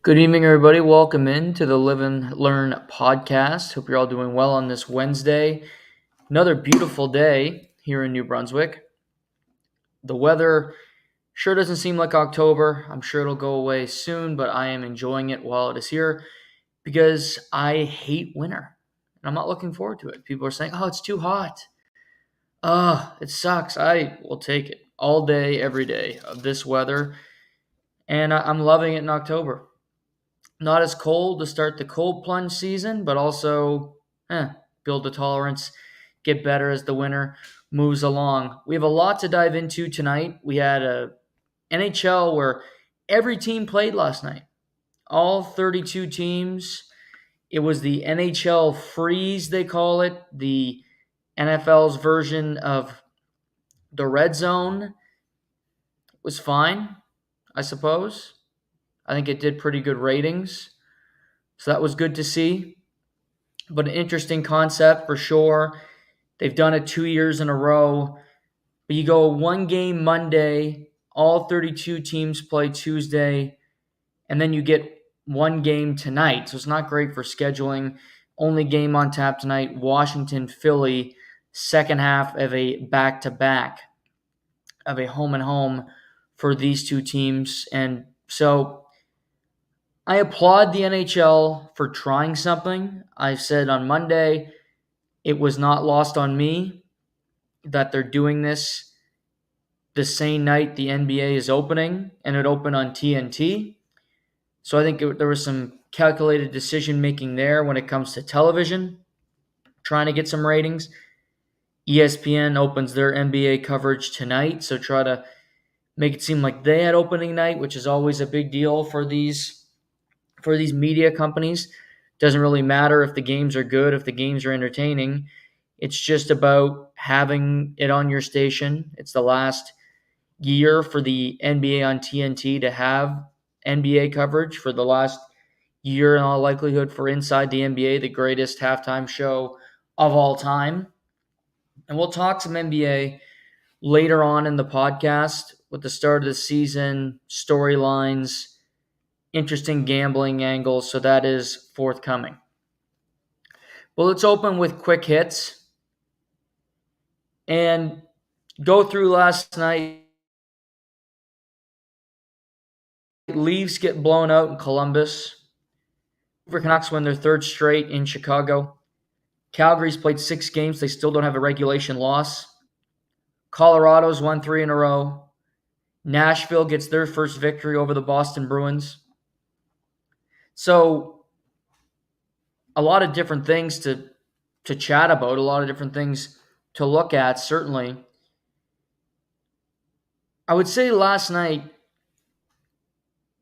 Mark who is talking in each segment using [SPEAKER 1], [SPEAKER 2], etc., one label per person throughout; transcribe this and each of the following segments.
[SPEAKER 1] Good evening, everybody. Welcome in to the Live and Learn podcast. Hope you're all doing well on this Wednesday. Another beautiful day here in New Brunswick. The weather sure doesn't seem like October. I'm sure it'll go away soon, but I am enjoying it while it is here because I hate winter and I'm not looking forward to it. People are saying, oh, it's too hot. It sucks. I will take it all day, every day of this weather, and I'm loving it in October. Not as cold to start the cold plunge season, but also build the tolerance, get better as the winter moves along. We have a lot to dive into tonight. We had a NHL where every team played last night. All 32 teams. It was the NHL freeze, they call it, the NFL's version of the red zone. It was fine, I suppose. I think it did pretty good ratings. So that was good to see. But an interesting concept for sure. They've done it 2 years in a row. But you go one game Monday, all 32 teams play Tuesday, and then you get one game tonight. So it's not great for scheduling. Only game on tap tonight, Washington, Philly, second half of a back-to-back of a home and home for these two teams. And so I applaud the NHL for trying something. I said on Monday, it was not lost on me that they're doing this the same night the NBA is opening, and it opened on TNT. So I think there was some calculated decision making there when it comes to television, trying to get some ratings. ESPN opens their NBA coverage tonight, so try to make it seem like they had opening night, which is always a big deal for these media companies. Doesn't really matter if the games are good, if the games are entertaining. It's just about having it on your station. It's the last year for the NBA on TNT to have NBA coverage, for the last year in all likelihood for Inside the NBA, the greatest halftime show of all time. And we'll talk some NBA later on in the podcast with the start of the season, storylines, interesting gambling angles. So that is forthcoming. Well, let's open with quick hits and go through last night. Leafs get blown out in Columbus. Vancouver Canucks win their third straight in Chicago. Calgary's played 6 games. They still don't have a regulation loss. Colorado's won 3 in a row. Nashville gets their first victory over the Boston Bruins. So a lot of different things to chat about, a lot of different things to look at, certainly. I would say last night,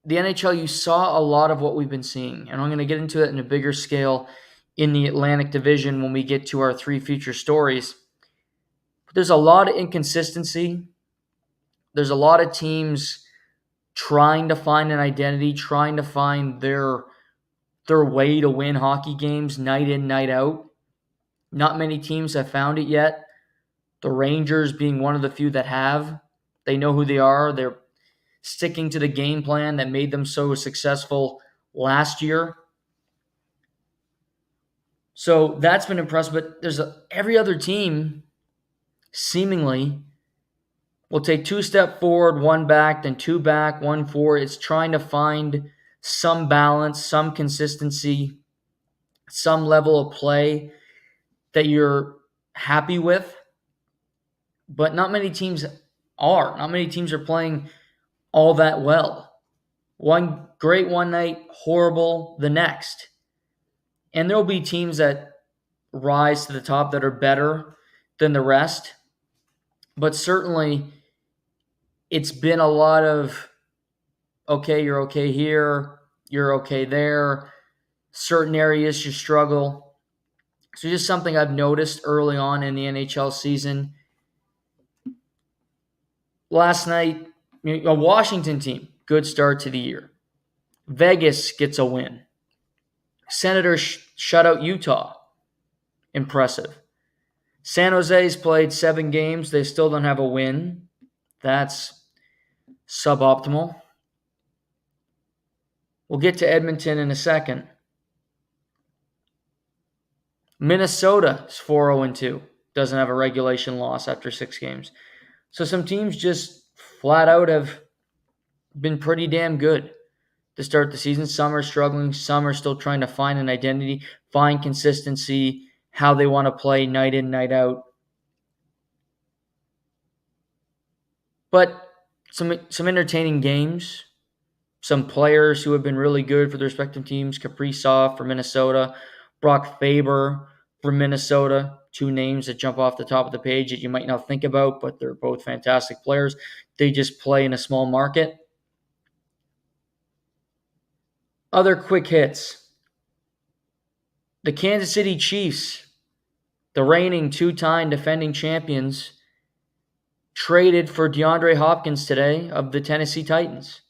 [SPEAKER 1] the NHL, you saw a lot of what we've been seeing. And I'm going to get into it in a bigger scale in the Atlantic Division when we get to our 3 feature stories. But there's a lot of inconsistency. There's a lot of teams trying to find an identity, trying to find their way to win hockey games night in, night out. Not many teams have found it yet. The Rangers being one of the few that have. They know who they are. They're sticking to the game plan that made them so successful last year. So that's been impressive. But there's every other team seemingly will take 2 steps forward, 1 back, then 2 back, 1 forward. It's trying to find some balance, some consistency, some level of play that you're happy with. But not many teams are. Not many teams are playing all that well. One great one night, horrible the next. And there'll be teams that rise to the top that are better than the rest. But certainly, it's been a lot of, okay, you're okay here, you're okay there. Certain areas you struggle. So just something I've noticed early on in the NHL season. Last night, a Washington team, good start to the year. Vegas gets a win. Senators shut out Utah. Impressive. San Jose's played 7 games. They still don't have a win. That's suboptimal. We'll get to Edmonton in a second. Minnesota is 4-0-2. Doesn't have a regulation loss after 6 games. So some teams just flat out have been pretty damn good to start the season. Some are struggling. Some are still trying to find an identity, find consistency, how they want to play night in, night out. But some entertaining games. Some players who have been really good for their respective teams. Kaprizov for Minnesota. Brock Faber for Minnesota. 2 names that jump off the top of the page that you might not think about, but they're both fantastic players. They just play in a small market. Other quick hits. The Kansas City Chiefs, the reigning 2-time defending champions, traded for DeAndre Hopkins today of the Tennessee Titans.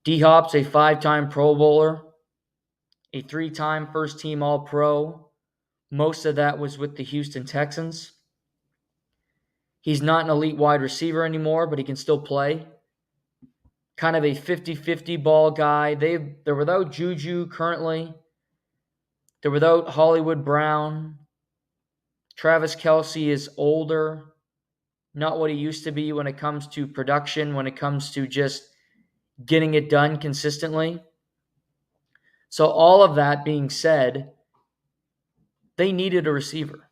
[SPEAKER 1] D-Hop's a 5-time Pro Bowler, a 3-time first-team All-Pro. Most of that was with the Houston Texans. He's not an elite wide receiver anymore, but he can still play. Kind of a 50-50 ball guy. They're without Juju currently. They're without Hollywood Brown. Travis Kelce is older. Not what he used to be when it comes to production, when it comes to just getting it done consistently. So all of that being said, they needed a receiver.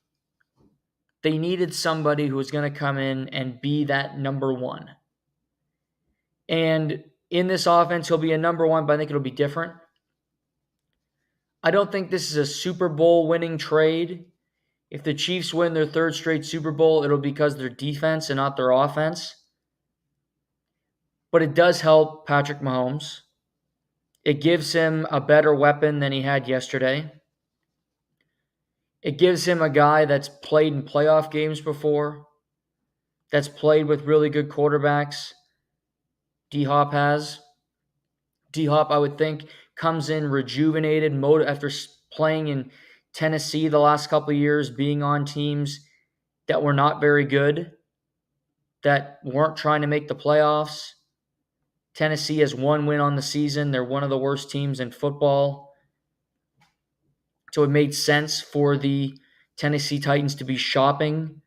[SPEAKER 1] They needed somebody who was going to come in and be that number one. And in this offense, he'll be a number one, but I think it'll be different. I don't think this is a Super Bowl winning trade. If the Chiefs win their 3rd straight Super Bowl, it'll be because of their defense and not their offense. But it does help Patrick Mahomes. It gives him a better weapon than he had yesterday. It gives him a guy that's played in playoff games before, that's played with really good quarterbacks. D-Hop has. D-Hop, I would think, comes in rejuvenated after playing in Tennessee the last couple of years, being on teams that were not very good, that weren't trying to make the playoffs. Tennessee has 1 win on the season. They're one of the worst teams in football. So it made sense for the Tennessee Titans to be shopping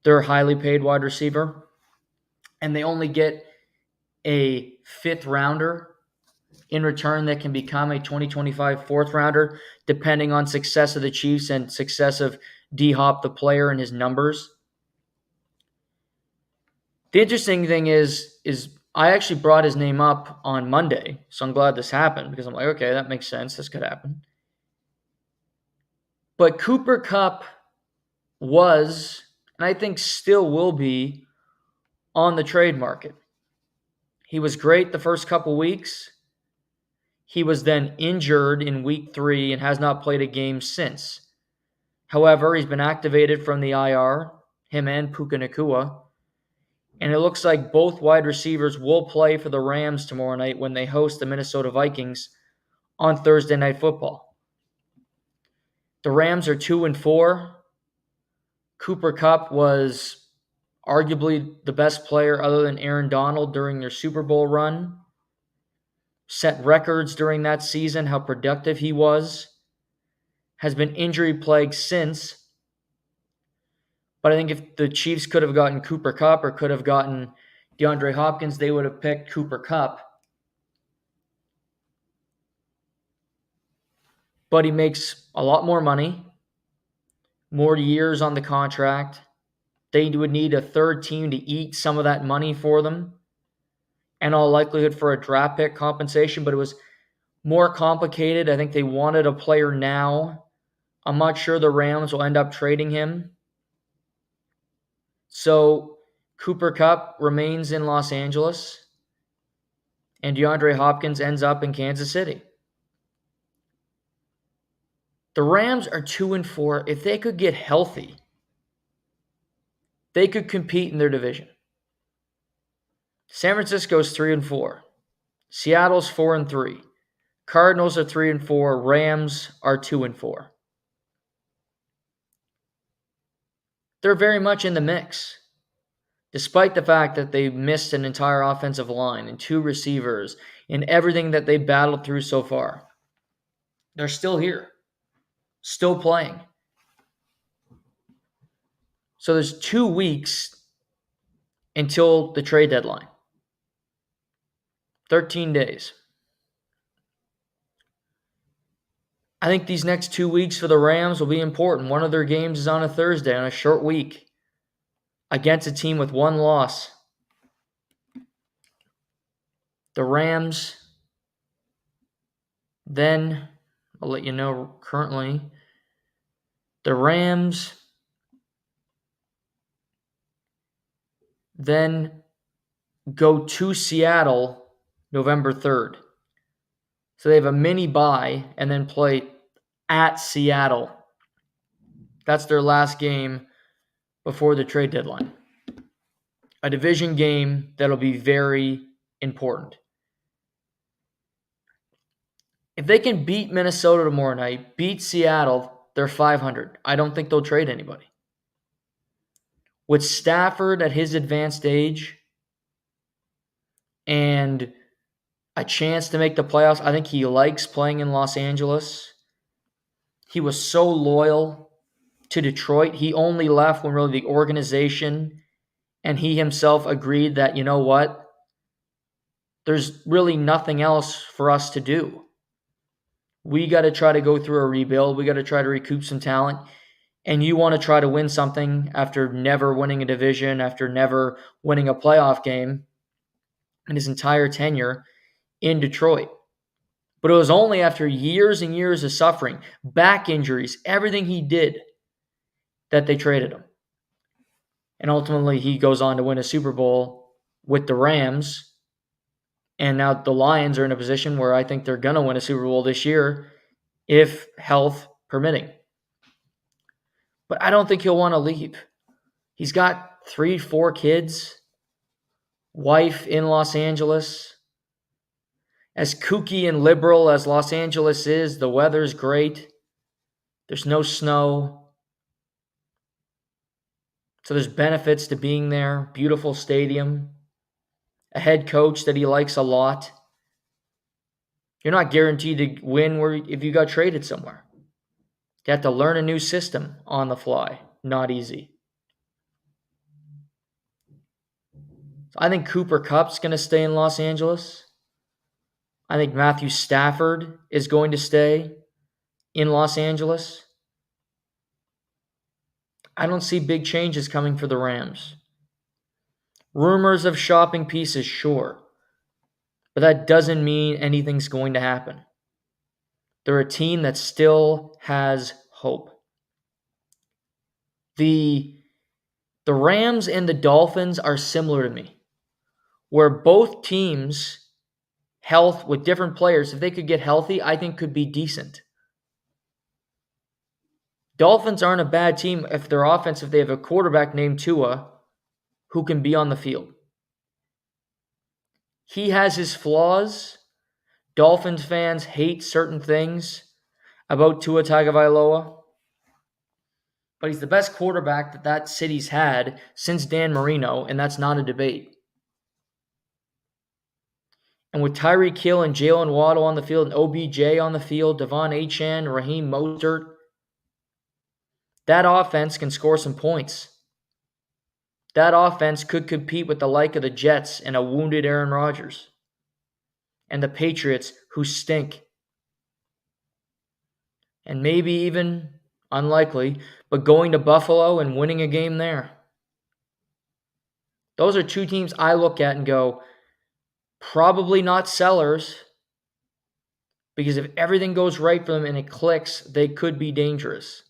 [SPEAKER 1] their highly paid wide receiver. And they only get a 5th rounder in return that can become a 2025 4th rounder, depending on success of the Chiefs and success of D-Hop, the player, and his numbers. The interesting thing is I actually brought his name up on Monday, so I'm glad this happened because I'm like, okay, that makes sense. This could happen. But Cooper Kupp was, and I think still will be, on the trade market. He was great the first couple weeks. He was then injured in week 3 and has not played a game since. However, he's been activated from the IR, him and Puka Nacua. And it looks like both wide receivers will play for the Rams tomorrow night when they host the Minnesota Vikings on Thursday Night Football. The Rams are 2-4. Cooper Kupp was arguably the best player other than Aaron Donald during their Super Bowl run. Set records during that season, how productive he was. Has been injury plagued since. But I think if the Chiefs could have gotten Cooper Kupp or could have gotten DeAndre Hopkins, they would have picked Cooper Kupp. But he makes a lot more money, more years on the contract. They would need a 3rd team to eat some of that money for them, and all likelihood for a draft pick compensation, but it was more complicated. I think they wanted a player now. I'm not sure the Rams will end up trading him. So Cooper Kupp remains in Los Angeles, and DeAndre Hopkins ends up in Kansas City. The Rams are 2-4. If they could get healthy, they could compete in their division. San Francisco's 3-4. Seattle's 4-3. Cardinals are 3-4. Rams are 2-4. They're very much in the mix, despite the fact that they missed an entire offensive line and 2 receivers in everything that they battled through so far. They're still here, still playing. So there's 2 weeks until the trade deadline. 13 days. I think these next 2 weeks for the Rams will be important. One of their games is on a Thursday, on a short week, against a team with 1 loss. The Rams, then, I'll let you know currently, the Rams then go to Seattle November 3rd. So they have a mini bye and then play at Seattle. That's their last game before the trade deadline. A division game that'll be very important. If they can beat Minnesota tomorrow night, beat Seattle, they're 500. I don't think they'll trade anybody. With Stafford at his advanced age and a chance to make the playoffs, I think he likes playing in Los Angeles. He was so loyal to Detroit. He only left when really the organization and he himself agreed that, you know what, there's really nothing else for us to do. We got to try to go through a rebuild. We got to try to recoup some talent. And you want to try to win something after never winning a division, after never winning a playoff game in his entire tenure in Detroit. But it was only after years and years of suffering, back injuries, everything he did, that they traded him. And ultimately, he goes on to win a Super Bowl with the Rams. And now the Lions are in a position where I think they're going to win a Super Bowl this year, if health permitting. But I don't think he'll want to leave. He's got 3-4 kids, wife in Los Angeles. As kooky and liberal as Los Angeles is, the weather's great. There's no snow. So there's benefits to being there. Beautiful stadium. A head coach that he likes a lot. You're not guaranteed to win if you got traded somewhere. You have to learn a new system on the fly. Not easy. So I think Cooper Kupp's going to stay in Los Angeles. I think Matthew Stafford is going to stay in Los Angeles. I don't see big changes coming for the Rams. Rumors of shopping pieces, sure. But that doesn't mean anything's going to happen. They're a team that still has hope. The Rams and the Dolphins are similar to me, where both teams' health with different players, if they could get healthy, I think could be decent. Dolphins aren't a bad team if their offense, if they have a quarterback named Tua who can be on the field. He has his flaws. Dolphins fans hate certain things about Tua Tagovailoa. But he's the best quarterback that city's had since Dan Marino, and that's not a debate. And with Tyreek Hill and Jalen Waddle on the field, and OBJ on the field, Devon Achane, Raheem Mostert, that offense can score some points. That offense could compete with the like of the Jets and a wounded Aaron Rodgers. And the Patriots, who stink. And maybe even, unlikely, but going to Buffalo and winning a game there. Those are two teams I look at and go, probably not sellers, because if everything goes right for them and it clicks, they could be dangerous.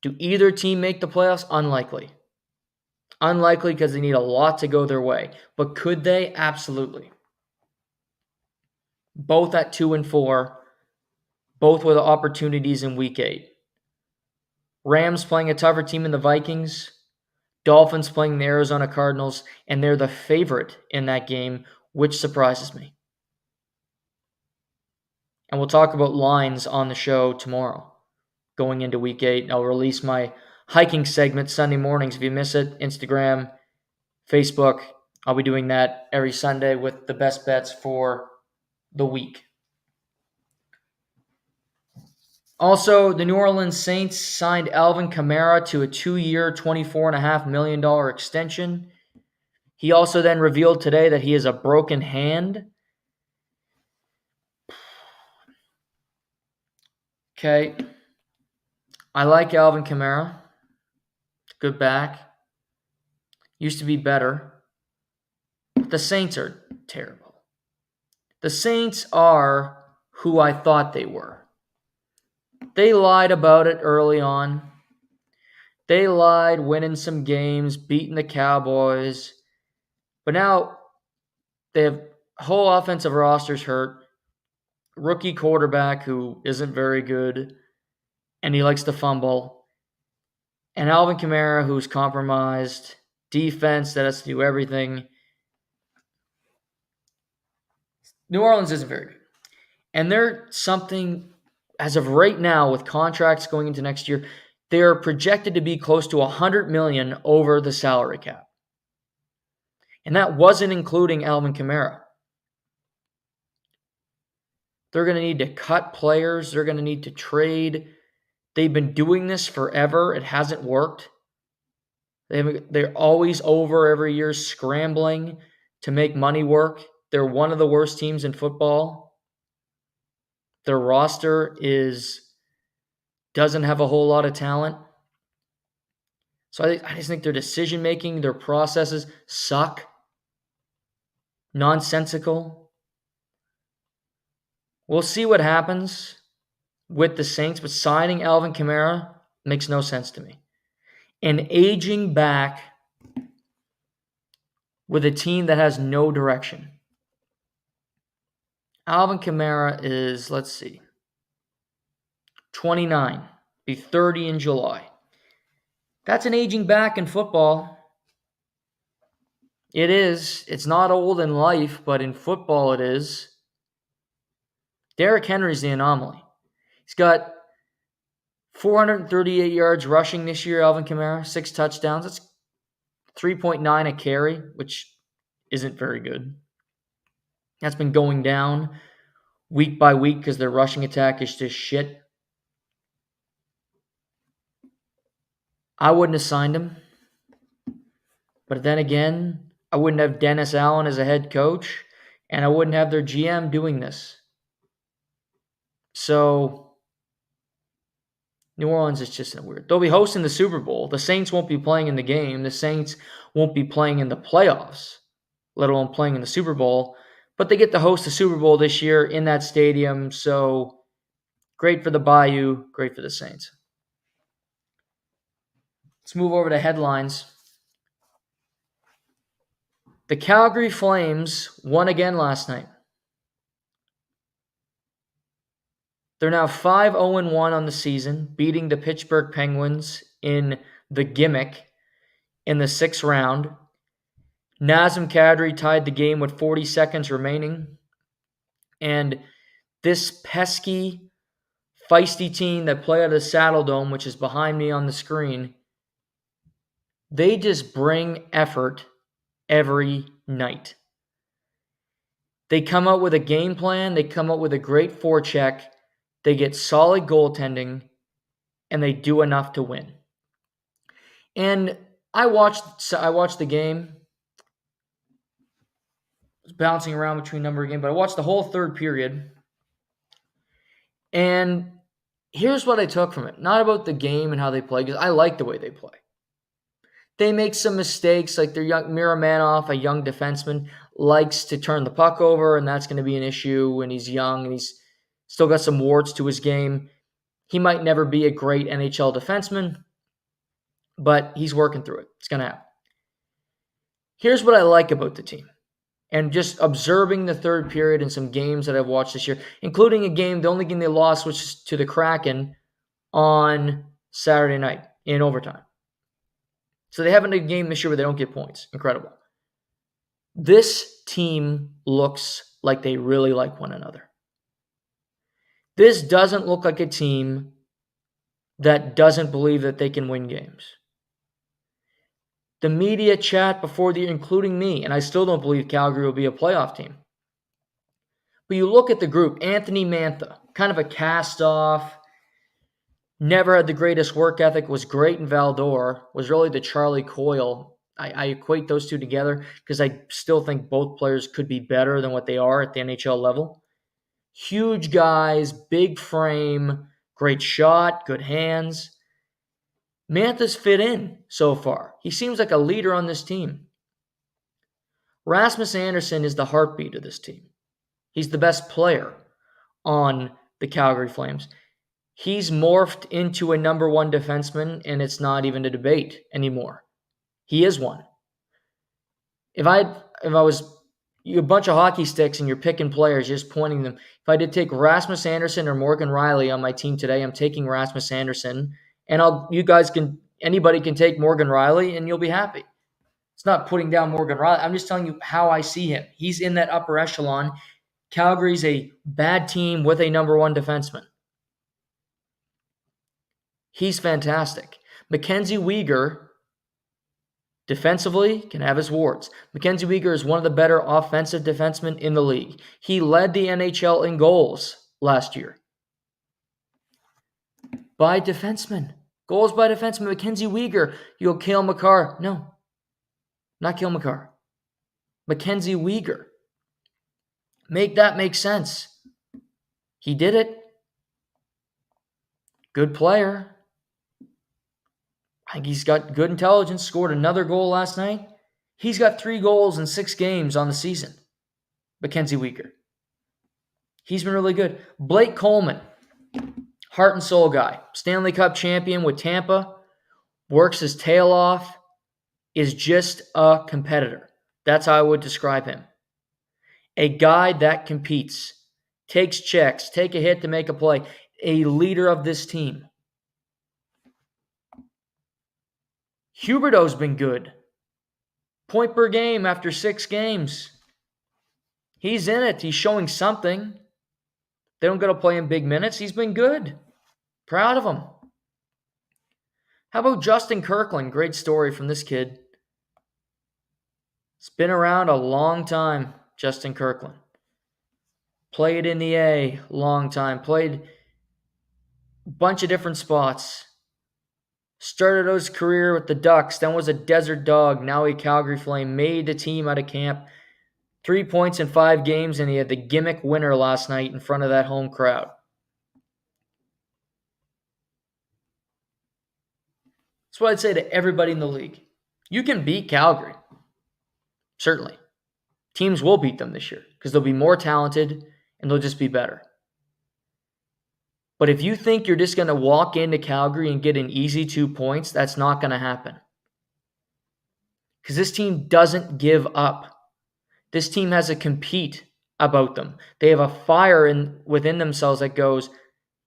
[SPEAKER 1] Do either team make the playoffs? Unlikely. Unlikely because they need a lot to go their way. But could they? Absolutely. Both at 2-4. Both with opportunities in Week 8. Rams playing a tougher team than the Vikings. Dolphins playing the Arizona Cardinals. And they're the favorite in that game, which surprises me. And we'll talk about lines on the show tomorrow. Going into Week 8, I'll release my hiking segment Sunday mornings. If you miss it, Instagram, Facebook, I'll be doing that every Sunday with the best bets for the week. Also, the New Orleans Saints signed Alvin Kamara to a 2-year, $24.5 million extension. He also then revealed today that he has a broken hand. Okay. I like Alvin Kamara. Good back. Used to be better. But the Saints are terrible. The Saints are who I thought they were. They lied about it early on. They lied, winning some games, beating the Cowboys. But now they have whole offensive rosters hurt. Rookie quarterback who isn't very good, and he likes to fumble. And Alvin Kamara, who's compromised. Defense that has to do everything. New Orleans isn't very good. And they're something, as of right now, with contracts going into next year, they're projected to be close to $100 million over the salary cap. And that wasn't including Alvin Kamara. They're going to need to cut players. They're going to need to trade. They've been doing this forever. It hasn't worked. They're always over every year scrambling to make money work. They're one of the worst teams in football. Their roster doesn't have a whole lot of talent. So I just think their decision-making, their processes suck. Nonsensical. We'll see what happens with the Saints, but signing Alvin Kamara makes no sense to me. And aging back with a team that has no direction. Alvin Kamara is, 29, be 30 in July. That's an aging back in football. It is. It's not old in life, but in football it is. Derrick Henry's the anomaly. He's got 438 yards rushing this year, Alvin Kamara, 6 touchdowns. That's 3.9 a carry, which isn't very good. That's been going down week by week because their rushing attack is just shit. I wouldn't have signed him. But then again, I wouldn't have Dennis Allen as a head coach, and I wouldn't have their GM doing this. So, New Orleans is just weird. They'll be hosting the Super Bowl. The Saints won't be playing in the game. The Saints won't be playing in the playoffs, let alone playing in the Super Bowl. But they get to host the Super Bowl this year in that stadium. So, great for the Bayou, great for the Saints. Let's move over to headlines. The Calgary Flames won again last night. They're now 5-0-1 on the season, beating the Pittsburgh Penguins in the gimmick in the 6th round. Nazem Kadri tied the game with 40 seconds remaining. And this pesky, feisty team that play out of the Saddle Dome, which is behind me on the screen, they just bring effort every night. They come out with a game plan. They come out with a great forecheck. They get solid goaltending, and they do enough to win. And I watched the game. I was bouncing around between number of games, but I watched the whole third period. And here's what I took from it. Not about the game and how they play, because I like the way they play. They make some mistakes, like their young Miramanoff, a young defenseman, likes to turn the puck over, and that's going to be an issue when he's young and he's still got some warts to his game. He might never be a great NHL defenseman, but he's working through it. It's going to happen. Here's what I like about the team. And just observing the third period in some games that I've watched this year, including a game, the only game they lost was to the Kraken on Saturday night in overtime. So they haven't a game this year where they don't get points. Incredible. This team looks like they really like one another. This doesn't look like a team that doesn't believe that they can win games. The media chat before including me, and I still don't believe Calgary will be a playoff team. But you look at the group, Anthony Mantha, kind of a cast-off, never had the greatest work ethic, was great in Val-d'Or, was really the Charlie Coyle. I equate those two together because I still think both players could be better than what they are at the NHL level. Huge guys, big frame, great shot, good hands. Mantha's fit in so far. He seems like a leader on this team. Rasmus Andersson is the heartbeat of this team. He's the best player on the Calgary Flames. He's morphed into a number one defenseman, and it's not even a debate anymore. He is one. If I was you a bunch of hockey sticks and you're picking players, just pointing them. If I did take Rasmus Andersson or Morgan Riley on my team today, I'm taking Rasmus Andersson, and anybody can take Morgan Riley, and you'll be happy. It's not putting down Morgan Riley. I'm just telling you how I see him. He's in that upper echelon. Calgary's a bad team with a number one defenseman. He's fantastic. Mackenzie Weegar, defensively, can have his warts. Mackenzie Weegar is one of the better offensive defensemen in the league. He led the NHL in goals last year. By defensemen. Goals by defenseman. Mackenzie Weegar. You'll Cale Makar. No. Not Cale Makar. Mackenzie Weegar. Make that make sense. He did it. Good player. I think he's got good intelligence. Scored another goal last night. He's got 3 goals in 6 games on the season. Mackenzie Weegar. He's been really good. Blake Coleman. Heart and soul guy. Stanley Cup champion with Tampa. Works his tail off. Is just a competitor. That's how I would describe him. A guy that competes. Takes checks. Take a hit to make a play. A leader of this team. Huberdeau's been good. Point per game after 6 games. He's in it. He's showing something. They don't got to play him big minutes. He's been good. Proud of him. How about Justin Kirkland? Great story from this kid. It's been around a long time, Justin Kirkland. Played in the A, long time. Played a bunch of different spots. Started his career with the Ducks, then was a Desert Dog, now a Calgary Flame. Made the team out of camp. 3 points in 5 games, and he had the gimmick winner last night in front of that home crowd. That's what I'd say to everybody in the league. You can beat Calgary. Certainly. Teams will beat them this year because they'll be more talented and they'll just be better. But if you think you're just going to walk into Calgary and get an easy 2 points, that's not going to happen. Because this team doesn't give up. This team has a compete about them. They have a fire within themselves that goes,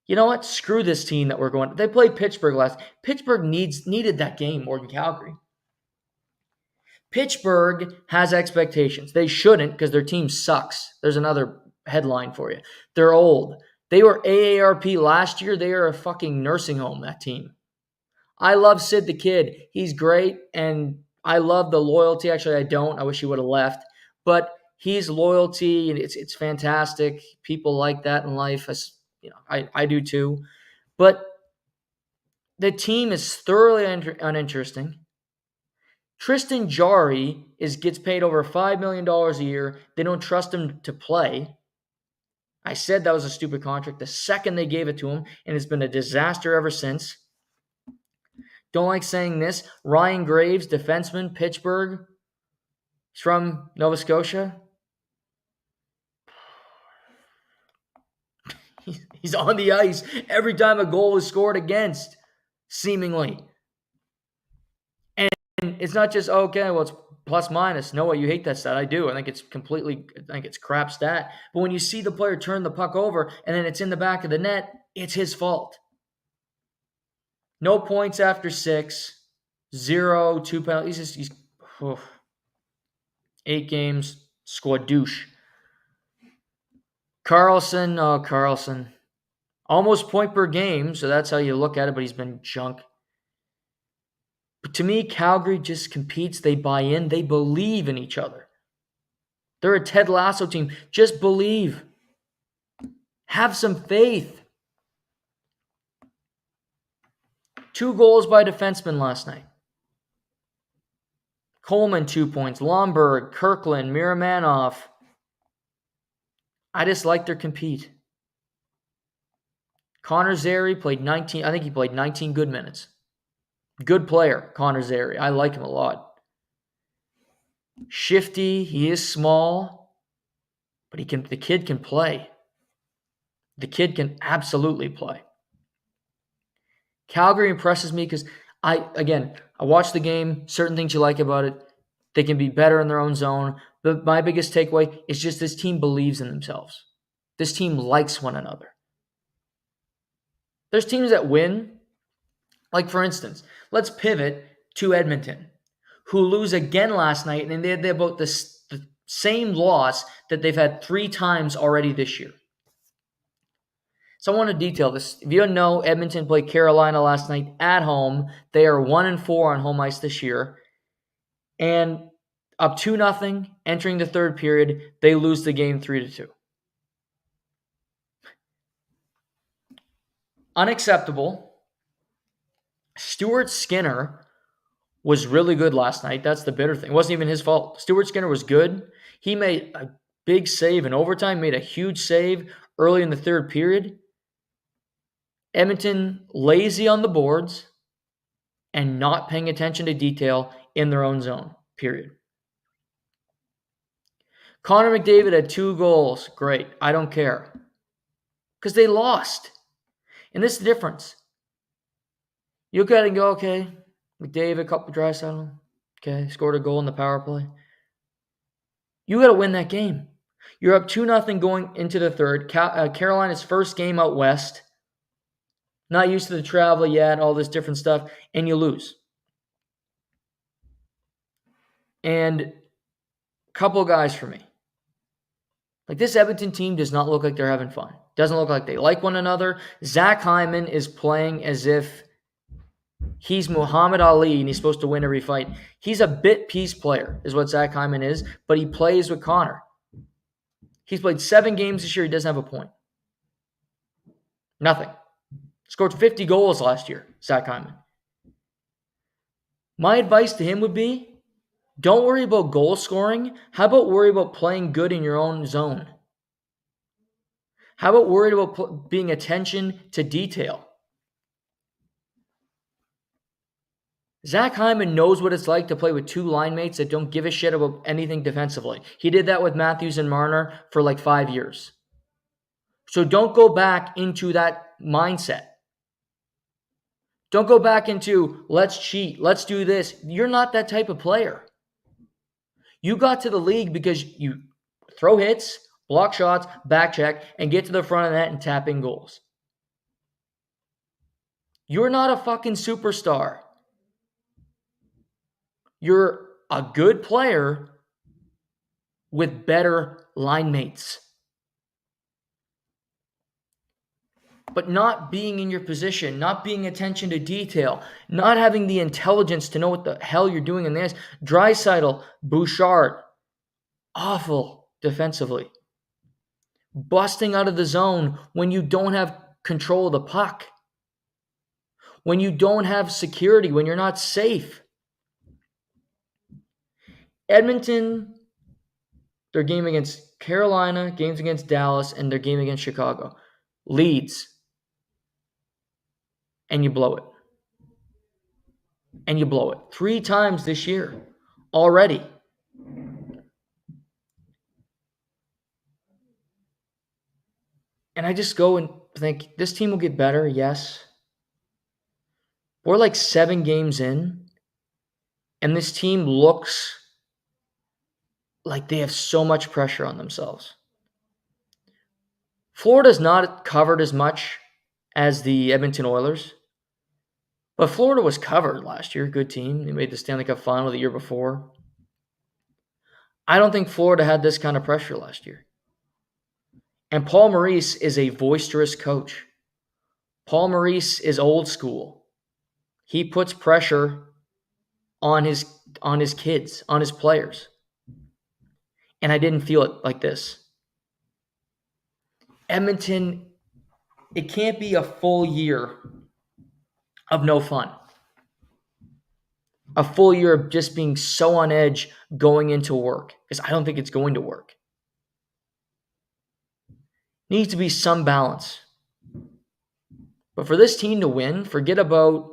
[SPEAKER 1] you know what? Screw this team that we're going. They played Pittsburgh last. Pittsburgh needed that game more than Calgary. Pittsburgh has expectations. They shouldn't because their team sucks. There's another headline for you. They're old. They were AARP last year. They are a fucking nursing home, that team. I love Sid the Kid. He's great, and I love the loyalty. Actually, I don't. I wish he would have left. But he's loyalty, and it's fantastic. People like that in life. I do too. But the team is thoroughly uninteresting. Tristan Jarry gets paid over $5 million a year. They don't trust him to play. I said that was a stupid contract the second they gave it to him, and it's been a disaster ever since. Don't like saying this. Ryan Graves, defenseman, Pittsburgh. He's from Nova Scotia. He's on the ice every time a goal is scored against, seemingly. And it's not just, okay, well, it's plus minus. No, you hate that stat. I do. I think it's crap stat. But when you see the player turn the puck over and then it's in the back of the net, it's his fault. No points after 6. 0, 2 penalties. He's 8 games. Squadouche. Carlson. Almost point per game, so that's how you look at it, but he's been junk. But to me, Calgary just competes. They buy in. They believe in each other. They're a Ted Lasso team. Just believe. Have some faith. 2 goals by defensemen last night. Coleman, 2 points. Lomberg, Kirkland, Miramanov. I just like their compete. Connor Zary played 19. I think he played 19 good minutes. Good player, Connor Zary. I like him a lot. Shifty. He is small, but the kid can play. The kid can absolutely play. Calgary impresses me because I watched the game. Certain things you like about it. They can be better in their own zone. But my biggest takeaway is just this team believes in themselves. This team likes one another. There's teams that win. Like, for instance, let's pivot to Edmonton, who lose again last night, and they're about the same loss that they've had 3 times already this year. So I want to detail this. If you don't know, Edmonton played Carolina last night at home. They are 1-4 on home ice this year. And up 2-0, entering the third period, they lose the game 3-2. Unacceptable. Stuart Skinner was really good last night. That's the bitter thing. It wasn't even his fault. Stuart Skinner was good. He made a big save in overtime, made a huge save early in the third period. Edmonton lazy on the boards and not paying attention to detail in their own zone, period. Connor McDavid had 2 goals. Great. I don't care. Because they lost. And this is the difference. You look at it and go, okay, McDavid, couple Draisaitl. Okay, scored a goal in the power play. You got to win that game. You're up 2-0 going into the third. Carolina's first game out west. Not used to the travel yet, all this different stuff, and you lose. And a couple of guys for me. Like, this Edmonton team does not look like they're having fun. Doesn't look like they like one another. Zach Hyman is playing as if he's Muhammad Ali and he's supposed to win every fight. He's a bit piece player, is what Zach Hyman is, but he plays with Connor. He's played 7 games this year. He doesn't have a point. Nothing. Scored 50 goals last year, Zach Hyman. My advice to him would be, don't worry about goal scoring. How about worry about playing good in your own zone? How about worried about being attention to detail? Zach Hyman knows what it's like to play with 2 line mates that don't give a shit about anything defensively. He did that with Matthews and Marner for like 5 years. So don't go back into that mindset. Don't go back into, let's cheat, let's do this. You're not that type of player. You got to the league because you throw hits, block shots, back check, and get to the front of the net and tap in goals. You're not a fucking superstar. You're a good player with better line mates. But not being in your position, not being attention to detail, not having the intelligence to know what the hell you're doing in this. Draisaitl, Bouchard, awful defensively. Busting out of the zone when you don't have control of the puck. When you don't have security, when you're not safe. Edmonton, their game against Carolina, games against Dallas, and their game against Chicago. Leads. And you blow it. And you blow it. 3 times this year already. And I just go and think, this team will get better, yes. We're like 7 games in, and this team looks like they have so much pressure on themselves. Florida's not covered as much as the Edmonton Oilers. But Florida was covered last year. Good team. They made the Stanley Cup final the year before. I don't think Florida had this kind of pressure last year. And Paul Maurice is a boisterous coach. Paul Maurice is old school. He puts pressure on his kids, on his players. And I didn't feel it like this. Edmonton, it can't be a full year of no fun. A full year of just being so on edge going into work, because I don't think it's going to work. Needs to be some balance. But for this team to win, forget about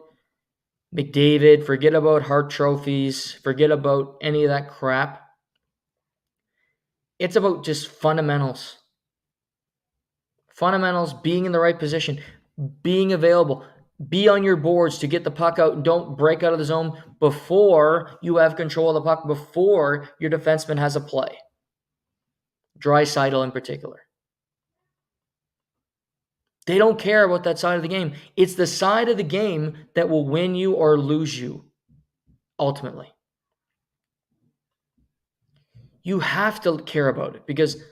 [SPEAKER 1] McDavid, forget about Hart trophies, forget about any of that crap. It's about just fundamentals. Fundamentals, being in the right position, being available. Be on your boards to get the puck out and don't break out of the zone before you have control of the puck, before your defenseman has a play. Draisaitl in particular. They don't care about that side of the game. It's the side of the game that will win you or lose you, ultimately. You have to care about it because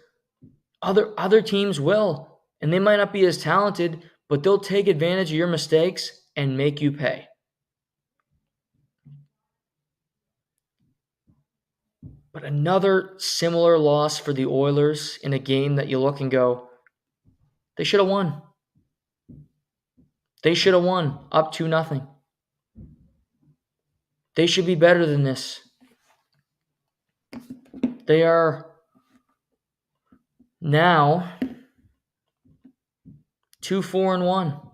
[SPEAKER 1] other teams will, and they might not be as talented, but they'll take advantage of your mistakes and make you pay. But another similar loss for the Oilers in a game that you look and go, they should have won. They should have won up 2-0. They should be better than this. They are now 2-4-1.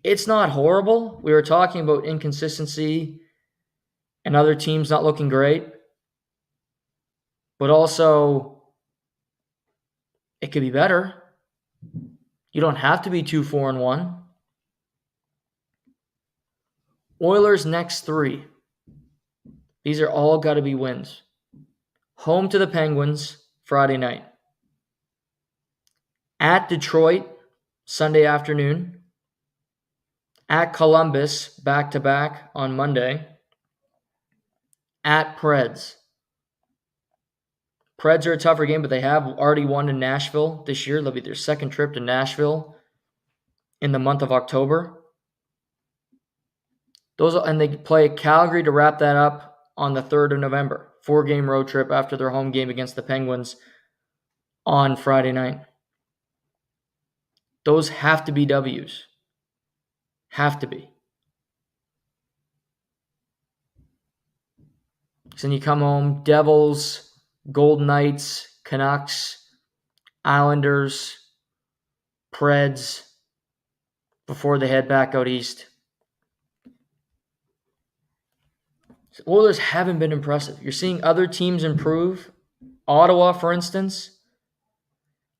[SPEAKER 1] It's not horrible. We were talking about inconsistency and other teams not looking great. But also, it could be better. You don't have to be 2-4-1. Oilers' next 3. These are all got to be wins. Home to the Penguins Friday night. At Detroit Sunday afternoon. At Columbus back-to-back on Monday. At Preds. Preds are a tougher game, but they have already won in Nashville this year. That'll be their second trip to Nashville in the month of October. And they play Calgary to wrap that up on the 3rd of November. 4-game road trip after their home game against the Penguins on Friday night. Those have to be W's. Have to be. So then you come home, Devils, Golden Knights, Canucks, Islanders, Preds, before they head back out east. The Oilers haven't been impressive. You're seeing other teams improve. Ottawa, for instance,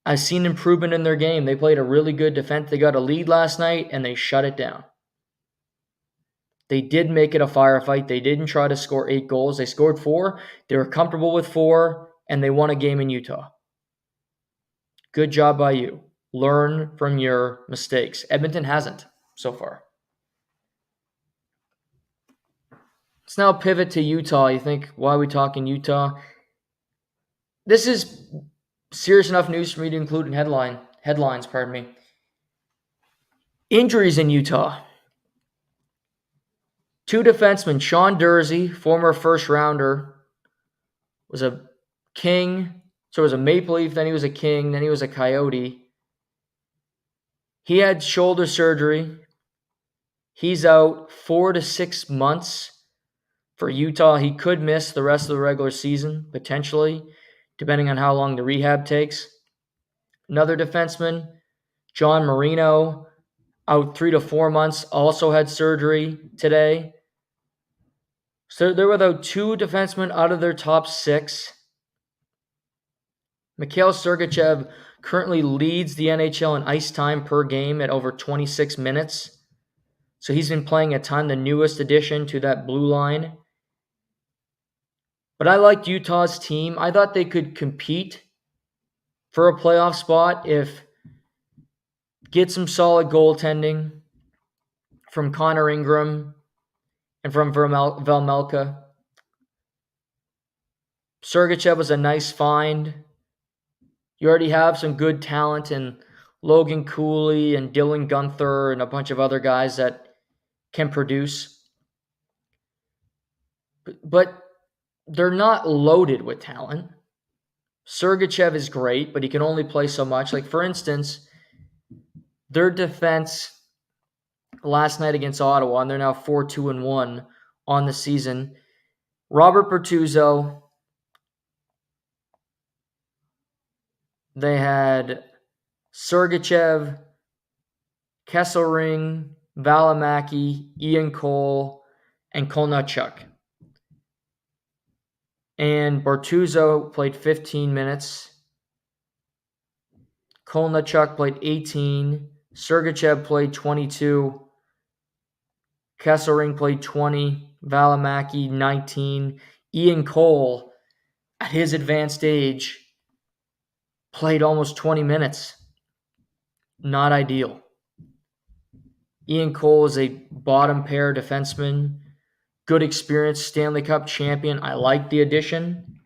[SPEAKER 1] I've seen improvement in their game. They played a really good defense. They got a lead last night, and they shut it down. They did make it a firefight. They didn't try to score 8 goals. They scored 4. They were comfortable with 4, and they won a game in Utah. Good job by you. Learn from your mistakes. Edmonton hasn't so far. Let's now pivot to Utah. You think, why are we talking Utah? This is serious enough news for me to include in headlines. Injuries in Utah. 2 defensemen, Sean Dursey, former first-rounder, was a King, so he was a Maple Leaf, then he was a King, then he was a Coyote. He had shoulder surgery. He's out 4 to 6 months for Utah. He could miss the rest of the regular season, potentially, depending on how long the rehab takes. Another defenseman, John Marino, out 3 to 4 months, also had surgery today. So they're without 2 defensemen out of their top 6. Mikhail Sergachev currently leads the NHL in ice time per game at over 26 minutes. So he's been playing a ton, the newest addition to that blue line. But I liked Utah's team. I thought they could compete for a playoff spot if get some solid goaltending from Connor Ingram and from Velmelka. Sergachev was a nice find. You already have some good talent in Logan Cooley and Dylan Gunther and a bunch of other guys that can produce. But they're not loaded with talent. Sergachev is great, but he can only play so much. Like, for instance, their defense last night against Ottawa, and they're now 4-2-1 on the season. Robert Bertuzzo, they had Sergachev, Kesselring, Valimaki, Ian Cole, and Kolnachuk. And Bertuzzo played 15 minutes. Kolnachuk played 18. Sergachev played 22. Kesselring played 20. Valimaki 19. Ian Cole, at his advanced age, played almost 20 minutes. Not ideal. Ian Cole is a bottom pair defenseman. Good experience, Stanley Cup champion. I like the addition.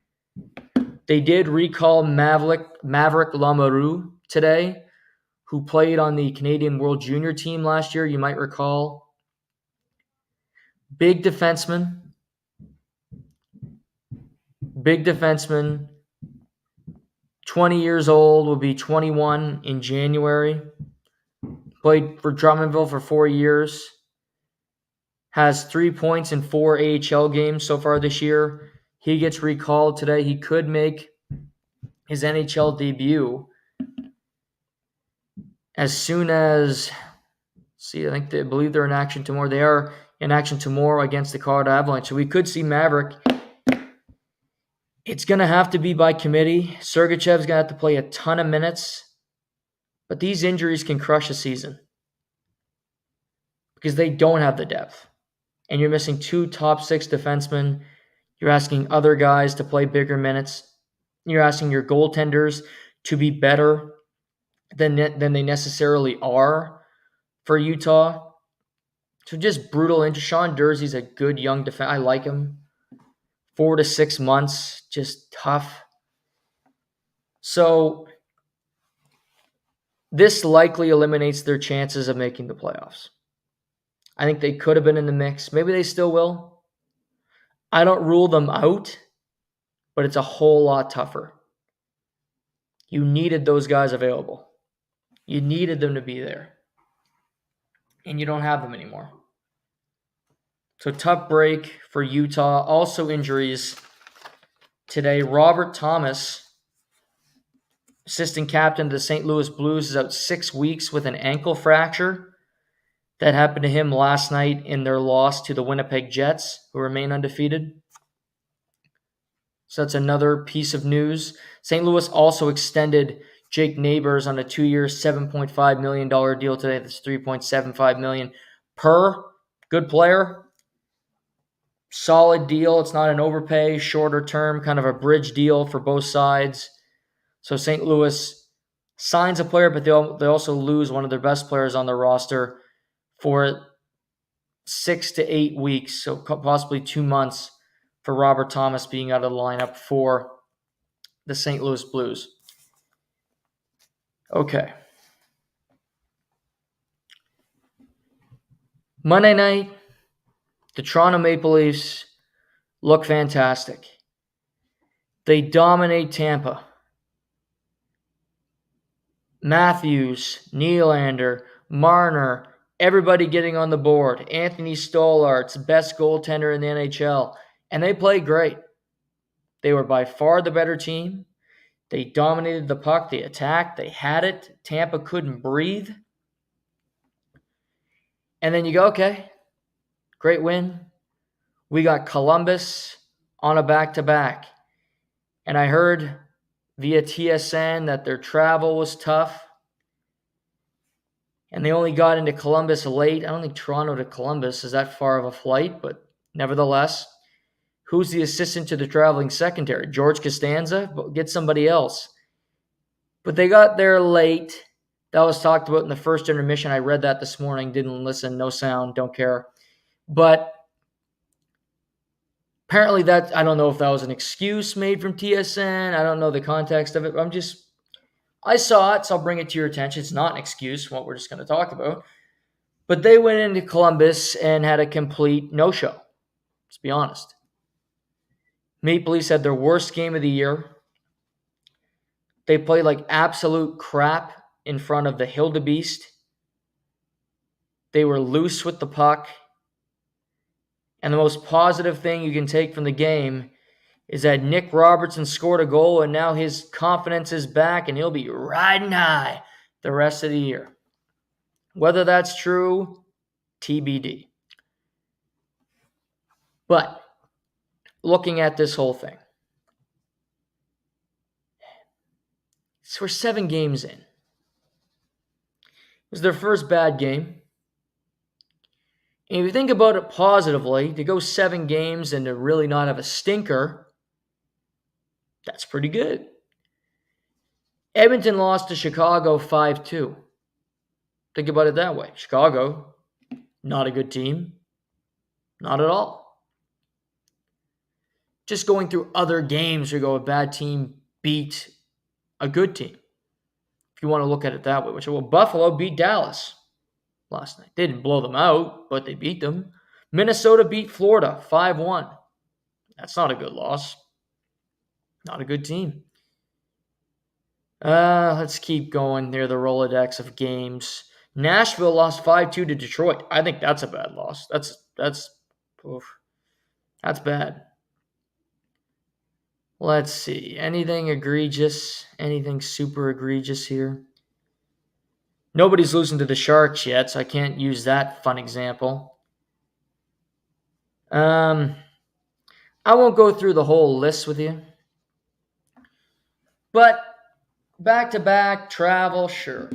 [SPEAKER 1] They did recall Maverick Lamoureux today, who played on the Canadian World Junior team last year, you might recall. Big defenseman. 20 years old, will be 21 in January. Played for Drummondville for 4 years. Has 3 points in 4 AHL games so far this year. He gets recalled today. He could make his NHL debut as soon as, I believe they're in action tomorrow. They are in action tomorrow against the Colorado Avalanche. So we could see Maverick. It's going to have to be by committee. Sergachev's going to have to play a ton of minutes. But these injuries can crush a season because they don't have the depth. And you're missing 2 top 6 defensemen. You're asking other guys to play bigger minutes. You're asking your goaltenders to be better than they necessarily are for Utah. So just brutal injury. Sean Durzee's a good young defense. I like him. 4 to 6 months, just tough. So this likely eliminates their chances of making the playoffs. I think they could have been in the mix. Maybe they still will. I don't rule them out, but it's a whole lot tougher. You needed those guys available. You needed them to be there. And you don't have them anymore. So tough break for Utah. Also injuries today. Robert Thomas, assistant captain of the St. Louis Blues, is out 6 weeks with an ankle fracture. That happened to him last night in their loss to the Winnipeg Jets, who remain undefeated. So that's another piece of news. St. Louis also extended Jake Neighbors on a 2-year, $7.5 million deal today. That's $3.75 million per. Good player. Solid deal. It's not an overpay, shorter term, kind of a bridge deal for both sides. So St. Louis signs a player, but they also lose one of their best players on their roster for 6 to 8 weeks, so possibly 2 months for Robert Thomas being out of the lineup for the St. Louis Blues. Okay. Monday night, the Toronto Maple Leafs look fantastic. They dominate Tampa. Matthews, Nylander, Marner, everybody getting on the board. Anthony Stollart's best goaltender in the NHL. And they played great. They were by far the better team. They dominated the puck. They attacked. They had it. Tampa couldn't breathe. And then you go, okay, great win. We got Columbus on a back-to-back. And I heard via TSN that their travel was tough. And they only got into Columbus late. I don't think Toronto to Columbus is that far of a flight, but nevertheless, who's the assistant to the traveling secondary? George Costanza? Get somebody else. But they got there late. That was talked about in the first intermission. I read that this morning. Didn't listen. No sound. Don't care. But apparently I don't know if that was an excuse made from TSN. I don't know the context of it. I saw it, so I'll bring it to your attention. It's not an excuse, what we're just going to talk about. But they went into Columbus and had a complete no-show. Let's be honest. Maple Leafs had their worst game of the year. They played like absolute crap in front of the Hildebeest. They were loose with the puck. And the most positive thing you can take from the game is that Nick Robertson scored a goal, and now his confidence is back, and he'll be riding high the rest of the year. Whether that's true, TBD. But looking at this whole thing, so we're 7 games in. It was their first bad game. And if you think about it positively, to go 7 games and to really not have a stinker, that's pretty good. Edmonton lost to Chicago 5-2. Think about it that way. Chicago, not a good team. Not at all. Just going through other games where you go, a bad team beat a good team. If you want to look at it that way. Well, Buffalo beat Dallas last night. They didn't blow them out, but they beat them. Minnesota beat Florida 5-1. That's not a good loss. Not a good team. Let's keep going. They're the Rolodex of games. Nashville lost 5-2 to Detroit. I think that's a bad loss. That's bad. Let's see. Anything egregious? Anything super egregious here? Nobody's losing to the Sharks yet, so I can't use that fun example. I won't go through the whole list with you. But back-to-back travel, sure.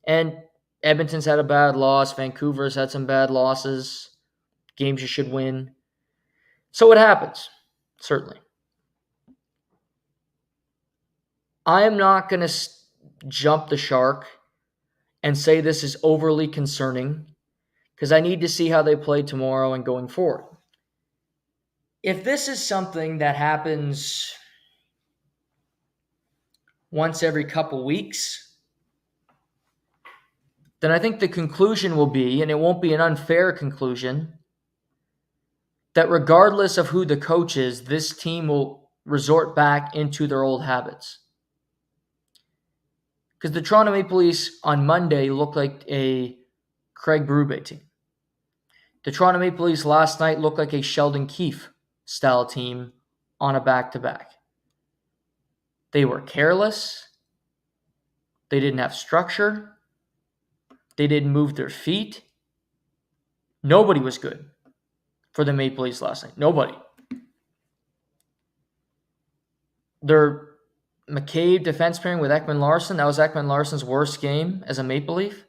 [SPEAKER 1] And Edmonton's had a bad loss. Vancouver's had some bad losses. Games you should win. So it happens, certainly. I am not going to jump the shark and say this is overly concerning because I need to see how they play tomorrow and going forward. If this is something that happens once every couple weeks, then I think the conclusion will be, and it won't be an unfair conclusion, that regardless of who the coach is, this team will resort back into their old habits. Because the Toronto Maple Leafs on Monday looked like a Craig Berube team. The Toronto Maple Leafs last night looked like a Sheldon Keefe style team on a back-to-back. They were careless. They didn't have structure. They didn't move their feet. Nobody was good for the Maple Leafs last night. Nobody. Their McCabe defense pairing with Ekman-Larsson, that was Ekman-Larsson's worst game as a Maple Leaf.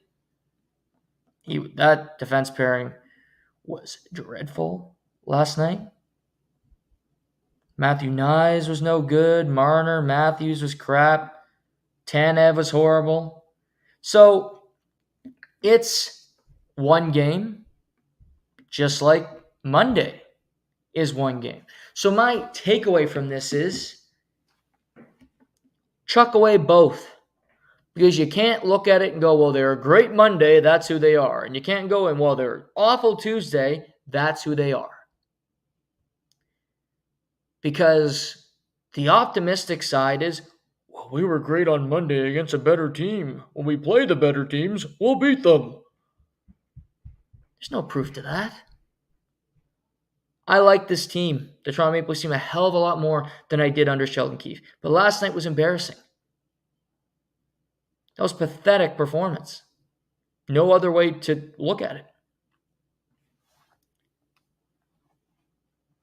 [SPEAKER 1] That defense pairing was dreadful last night. Matthew Nyes was no good. Marner, Matthews was crap. Tanev was horrible. So it's one game, just like Monday is one game. So my takeaway from this is chuck away both. Because you can't look at it and go, well, they're a great Monday, that's who they are. And you can't go, and well, they're awful Tuesday, that's who they are. Because the optimistic side is, well, we were great on Monday against a better team. When we play the better teams, we'll beat them. There's no proof to that. I like this team, the Toronto Maple Leafs team, a hell of a lot more than I did under Sheldon Keefe. But last night was embarrassing. That was a pathetic performance. No other way to look at it.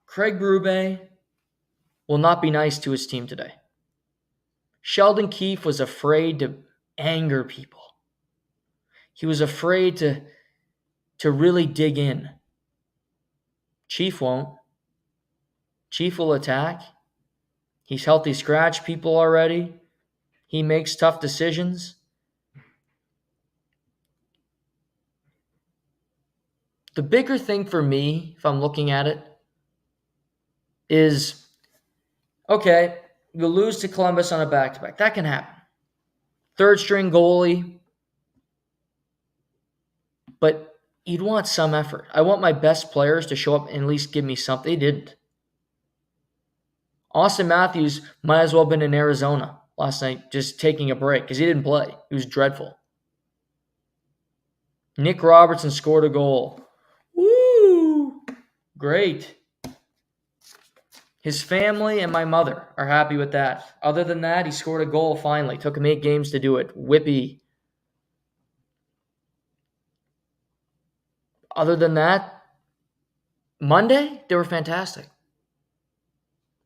[SPEAKER 1] Craig Berube will not be nice to his team today. Sheldon Keefe was afraid to anger people. He was afraid to really dig in. Chief won't. Chief will attack. He's healthy scratch people already. He makes tough decisions. The bigger thing for me, if I'm looking at it, is, okay, you lose to Columbus on a back-to-back. That can happen. Third-string goalie. But you'd want some effort. I want my best players to show up and at least give me something. They didn't. Austin Matthews might as well have been in Arizona last night just taking a break because he didn't play. He was dreadful. Nick Robertson scored a goal. Woo! Great. His family and my mother are happy with that. Other than that, he scored a goal finally. Took him 8 games to do it. Whippy. Other than that, Monday, they were fantastic.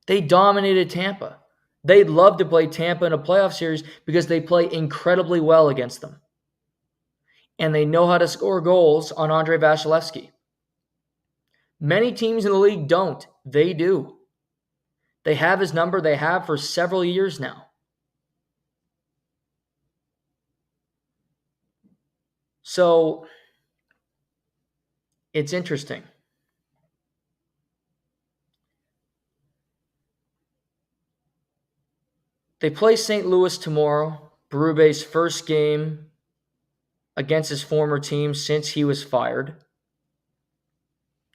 [SPEAKER 1] They dominated Tampa. They'd love to play Tampa in a playoff series because they play incredibly well against them. And they know how to score goals on Andrei Vasilevsky. Many teams in the league don't. They do. They have his number. They have for several years now. So, it's interesting. They play St. Louis tomorrow. Berube's first game against his former team since he was fired.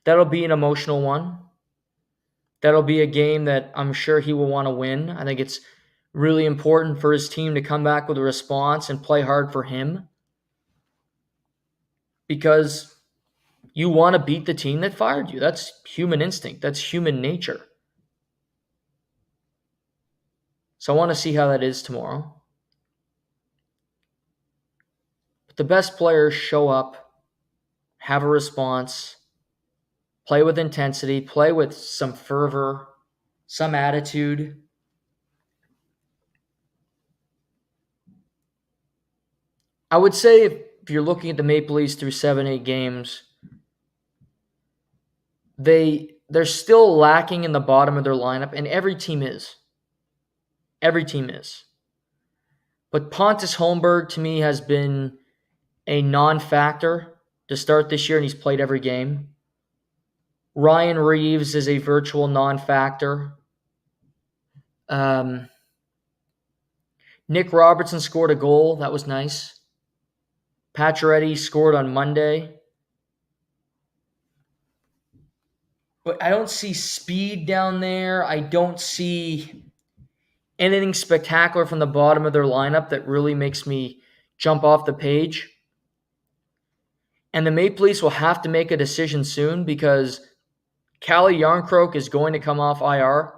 [SPEAKER 1] That'll be an emotional one. That'll be a game that I'm sure he will want to win. I think it's really important for his team to come back with a response and play hard for him because you want to beat the team that fired you. That's human instinct. That's human nature. So I want to see how that is tomorrow. But the best players show up, have a response, play with intensity, play with some fervor, some attitude. I would say if you're looking at the Maple Leafs through 7-8 games, they're still lacking in the bottom of their lineup, and every team is. Every team is. But Pontus Holmberg, to me, has been a non-factor to start this year, and he's played every game. Ryan Reeves is a virtual non-factor. Nick Robertson scored a goal. That was nice. Pacioretty scored on Monday. But I don't see speed down there. I don't see anything spectacular from the bottom of their lineup that really makes me jump off the page. And the Maple Leafs will have to make a decision soon because Calle Jarnkrok is going to come off IR.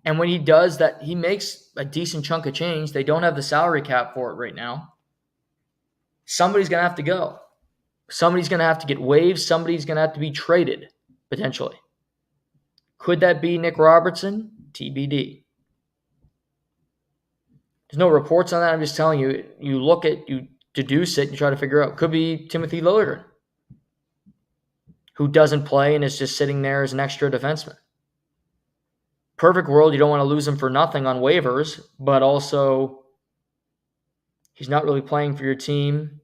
[SPEAKER 1] And when he does that, he makes a decent chunk of change. They don't have the salary cap for it right now. Somebody's going to have to go. Somebody's going to have to get waived. Somebody's going to have to be traded, potentially. Could that be Nick Robertson? TBD. There's no reports on that. I'm just telling you. You look at, you deduce it, and try to figure out. Could be Timothy Liljegren, who doesn't play and is just sitting there as an extra defenseman. Perfect world, you don't want to lose him for nothing on waivers, but also he's not really playing for your team.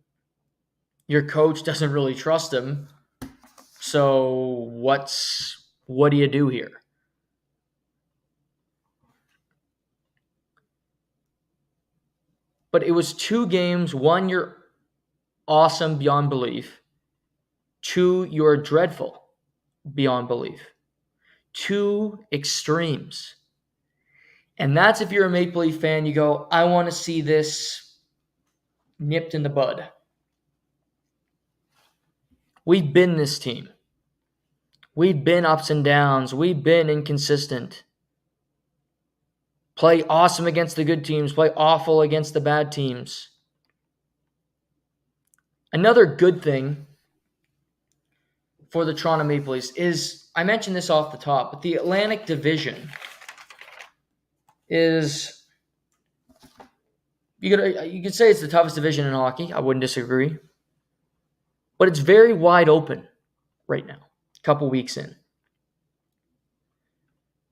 [SPEAKER 1] Your coach doesn't really trust him. So what do you do here? But it was 2 games. 1, you're awesome beyond belief. 2, you're dreadful beyond belief. 2 extremes. And that's if you're a Maple Leaf fan, you go, I want to see this nipped in the bud. We've been this team. We've been ups and downs. We've been inconsistent. Play awesome against the good teams. Play awful against the bad teams. Another good thing for the Toronto Maple Leafs is, I mentioned this off the top, but the Atlantic Division is, you could say it's the toughest division in hockey. I wouldn't disagree. But it's very wide open right now, a couple weeks in.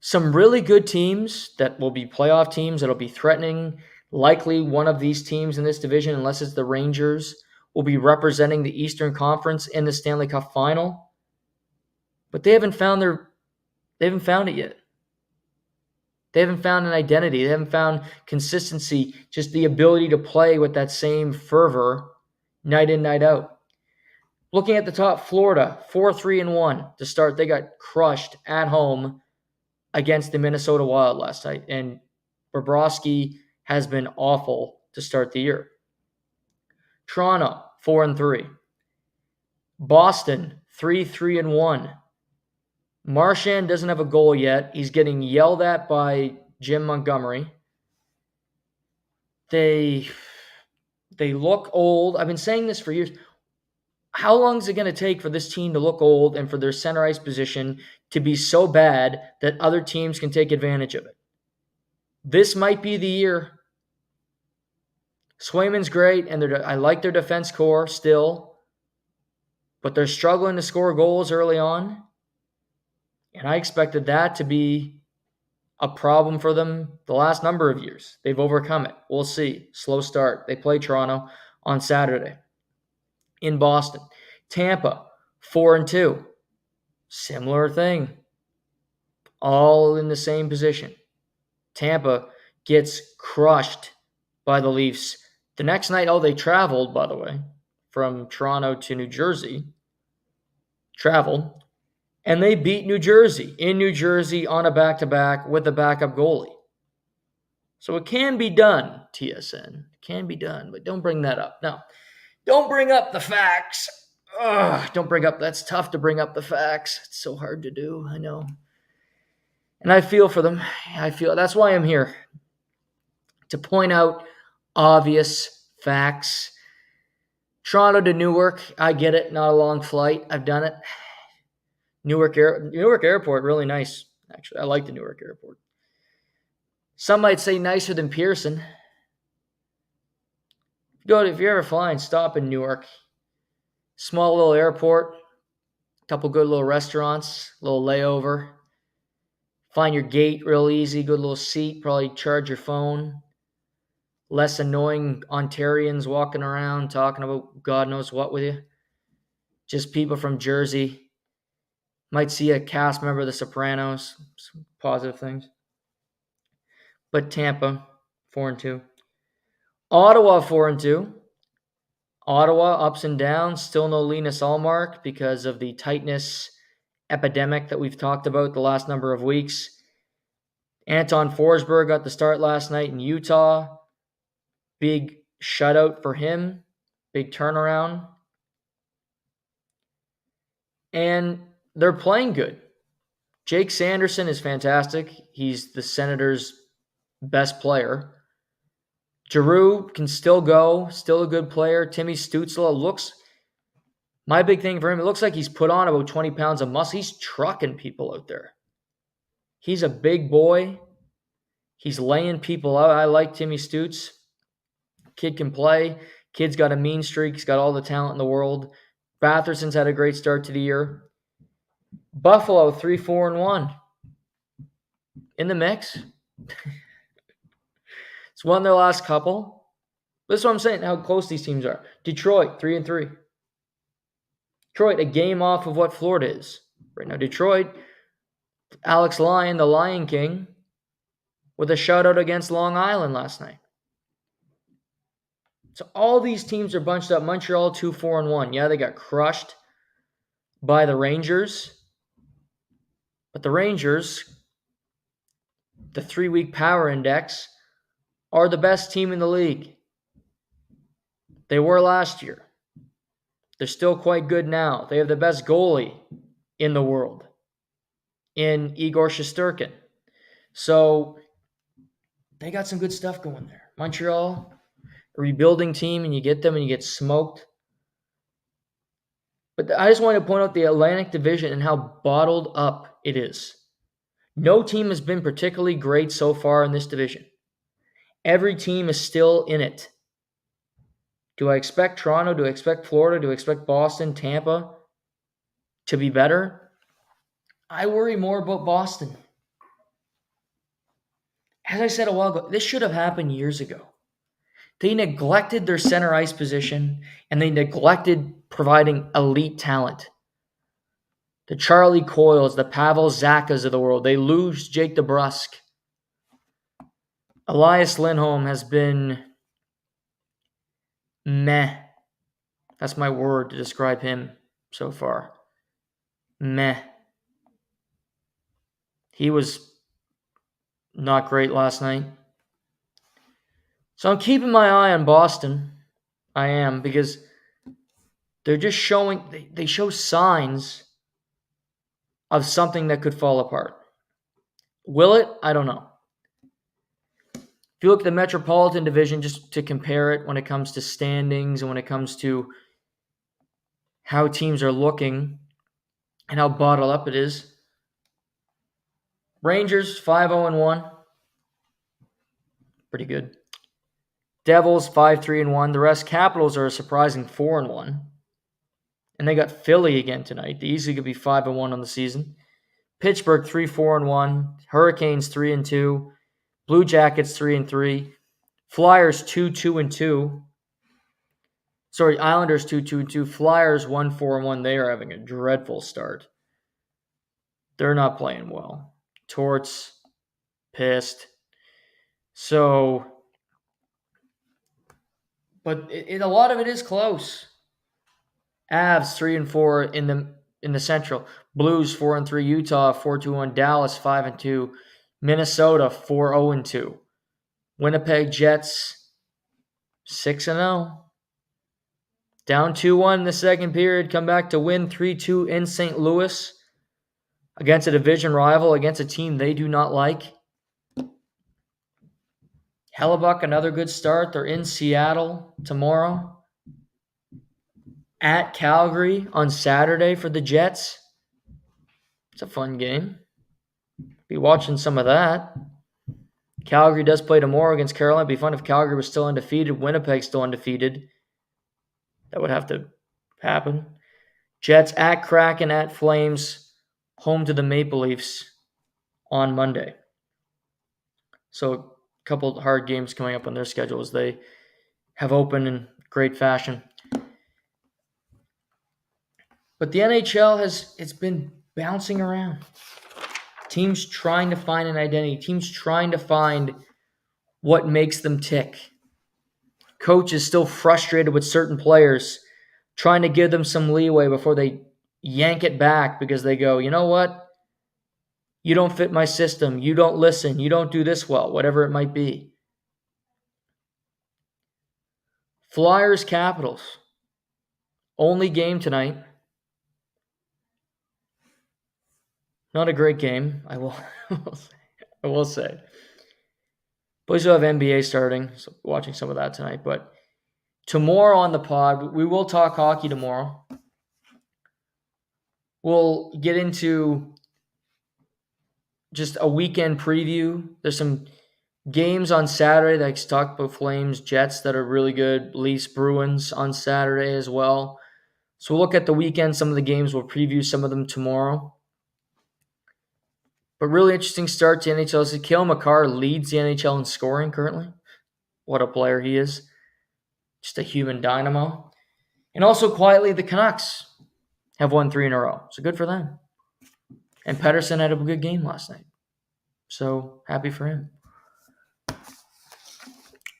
[SPEAKER 1] Some really good teams that will be playoff teams that will be threatening. Likely one of these teams in this division, unless it's the Rangers, will be representing the Eastern Conference in the Stanley Cup Final. But they haven't found it yet. They haven't found an identity. They haven't found consistency, just the ability to play with that same fervor night in, night out. Looking at the top, Florida, 4-3-1 to start. They got crushed at home against the Minnesota Wild last night, and Bobrovsky has been awful to start the year. Toronto, 4-3. Boston, 3-1. Marchand doesn't have a goal yet. He's getting yelled at by Jim Montgomery. They look old. I've been saying this for years. How long is it going to take for this team to look old and for their center ice position to be so bad that other teams can take advantage of it? This might be the year. Swayman's great, and I like their defense core still, but they're struggling to score goals early on, and I expected that to be a problem for them the last number of years. They've overcome it. We'll see. Slow start. They play Toronto on Saturday. In Boston. Tampa, 4-2. Similar thing. All in the same position. Tampa gets crushed by the Leafs. The next night, they traveled, by the way, from Toronto to New Jersey. Traveled. And they beat New Jersey in New Jersey on a back-to-back with a backup goalie. So it can be done, TSN. It can be done, but don't bring that up. No, don't bring up the facts. Ugh, don't bring up, that's tough to bring up the facts. It's so hard to do, I know. And I feel for them. That's why I'm here. To point out obvious facts. Toronto to Newark, I get it, not a long flight. I've done it. Newark Airport, really nice, actually. I like the Newark Airport. Some might say nicer than Pearson. If you're ever flying, stop in Newark. Small little airport, a couple good little restaurants, little layover. Find your gate real easy, good little seat, probably charge your phone. Less annoying Ontarians walking around talking about God knows what with you. Just people from Jersey. Might see a cast member of The Sopranos. Some positive things. But Tampa, 4-2. Ottawa, 4-2. Ottawa, ups and downs. Still no Linus Ullmark because of the tightness epidemic that we've talked about the last number of weeks. Anton Forsberg got the start last night in Utah. Big shutout for him. Big turnaround. And they're playing good. Jake Sanderson is fantastic. He's the Senators' best player. Giroux can still go. Still a good player. Timmy Stützle looks... My big thing for him, it looks like he's put on about 20 pounds of muscle. He's trucking people out there. He's a big boy. He's laying people out. I like Timmy Stütz. Kid can play. Kid's got a mean streak. He's got all the talent in the world. Batherson's had a great start to the year. Buffalo, 3-4-1. In the mix. It's won their last couple. This is what I'm saying, how close these teams are. Detroit, 3-3. Detroit, a game off of what Florida is. Right now, Detroit, Alex Lyon, the Lion King, with a shutout against Long Island last night. So all these teams are bunched up. Montreal, 2-4-1. Yeah, they got crushed by the Rangers. But the Rangers, the 3-week power index, are the best team in the league. They were last year. They're still quite good now. They have the best goalie in the world in Igor Shesterkin. So they got some good stuff going there. Montreal, a rebuilding team, and you get them and you get smoked. But I just want to point out the Atlantic Division and how bottled up it is. No team has been particularly great so far in this division. Every team is still in it. Do I expect Toronto? Do I expect Florida? Do I expect Boston, Tampa to be better? I worry more about Boston. As I said a while ago, this should have happened years ago. They neglected their center ice position, and they neglected providing elite talent. The Charlie Coyles, the Pavel Zakas of the world, they lose Jake DeBrusk. Elias Lindholm has been meh. That's my word to describe him so far. Meh. He was not great last night. So I'm keeping my eye on Boston. I am, because they're just showing, they show signs of something that could fall apart. Will it? I don't know. If you look at the Metropolitan Division, just to compare it when it comes to standings and when it comes to how teams are looking and how bottled up it is. Rangers 5-0-1. Pretty good. Devils 5-3-1. The rest, Capitals, are a surprising 4-1. And they got Philly again tonight. They easily could be 5-1 on the season. Pittsburgh 3-4-1. Hurricanes 3-2. Blue Jackets 3-3. Flyers 2-2-2. Sorry, Islanders 2-2-2. Flyers 1-4-1. They are having a dreadful start. They're not playing well. Torts pissed. So, but a lot of it is close. Avs 3-4 in the Central. Blues 4-3. Utah 4-2-1. Dallas 5-2. Minnesota 4-0-2. Winnipeg Jets 6-0. Down 2-1 in the second period. Come back to win 3-2 in St. Louis against a division rival, against a team they do not like. Hellebuck, another good start. They're in Seattle tomorrow. At Calgary on Saturday for the Jets. It's a fun game. Be watching some of that. Calgary does play tomorrow against Carolina. It'd be fun if Calgary was still undefeated. Winnipeg still undefeated. That would have to happen. Jets at Kraken, at Flames, home to the Maple Leafs on Monday. So a couple hard games coming up on their schedules. They have opened in great fashion. But the NHL it's been bouncing around. Teams trying to find an identity. Teams trying to find what makes them tick. Coach is still frustrated with certain players, trying to give them some leeway before they yank it back because they go, you know what? You don't fit my system. You don't listen. You don't do this well, whatever it might be. Flyers Capitals. Only game tonight. Not a great game, I will say. But we still have NBA starting, so watching some of that tonight. But tomorrow on the pod, we will talk hockey tomorrow. We'll get into just a weekend preview. There's some games on Saturday, like talk about Flames, Jets, that are really good. Leafs, Bruins on Saturday as well. So we'll look at the weekend, some of the games. We'll preview some of them tomorrow. But really interesting start to NHL. So Cale Makar leads the NHL in scoring currently. What a player he is. Just a human dynamo. And also quietly, the Canucks have won 3 in a row. So good for them. And Pettersson had a good game last night. So happy for him.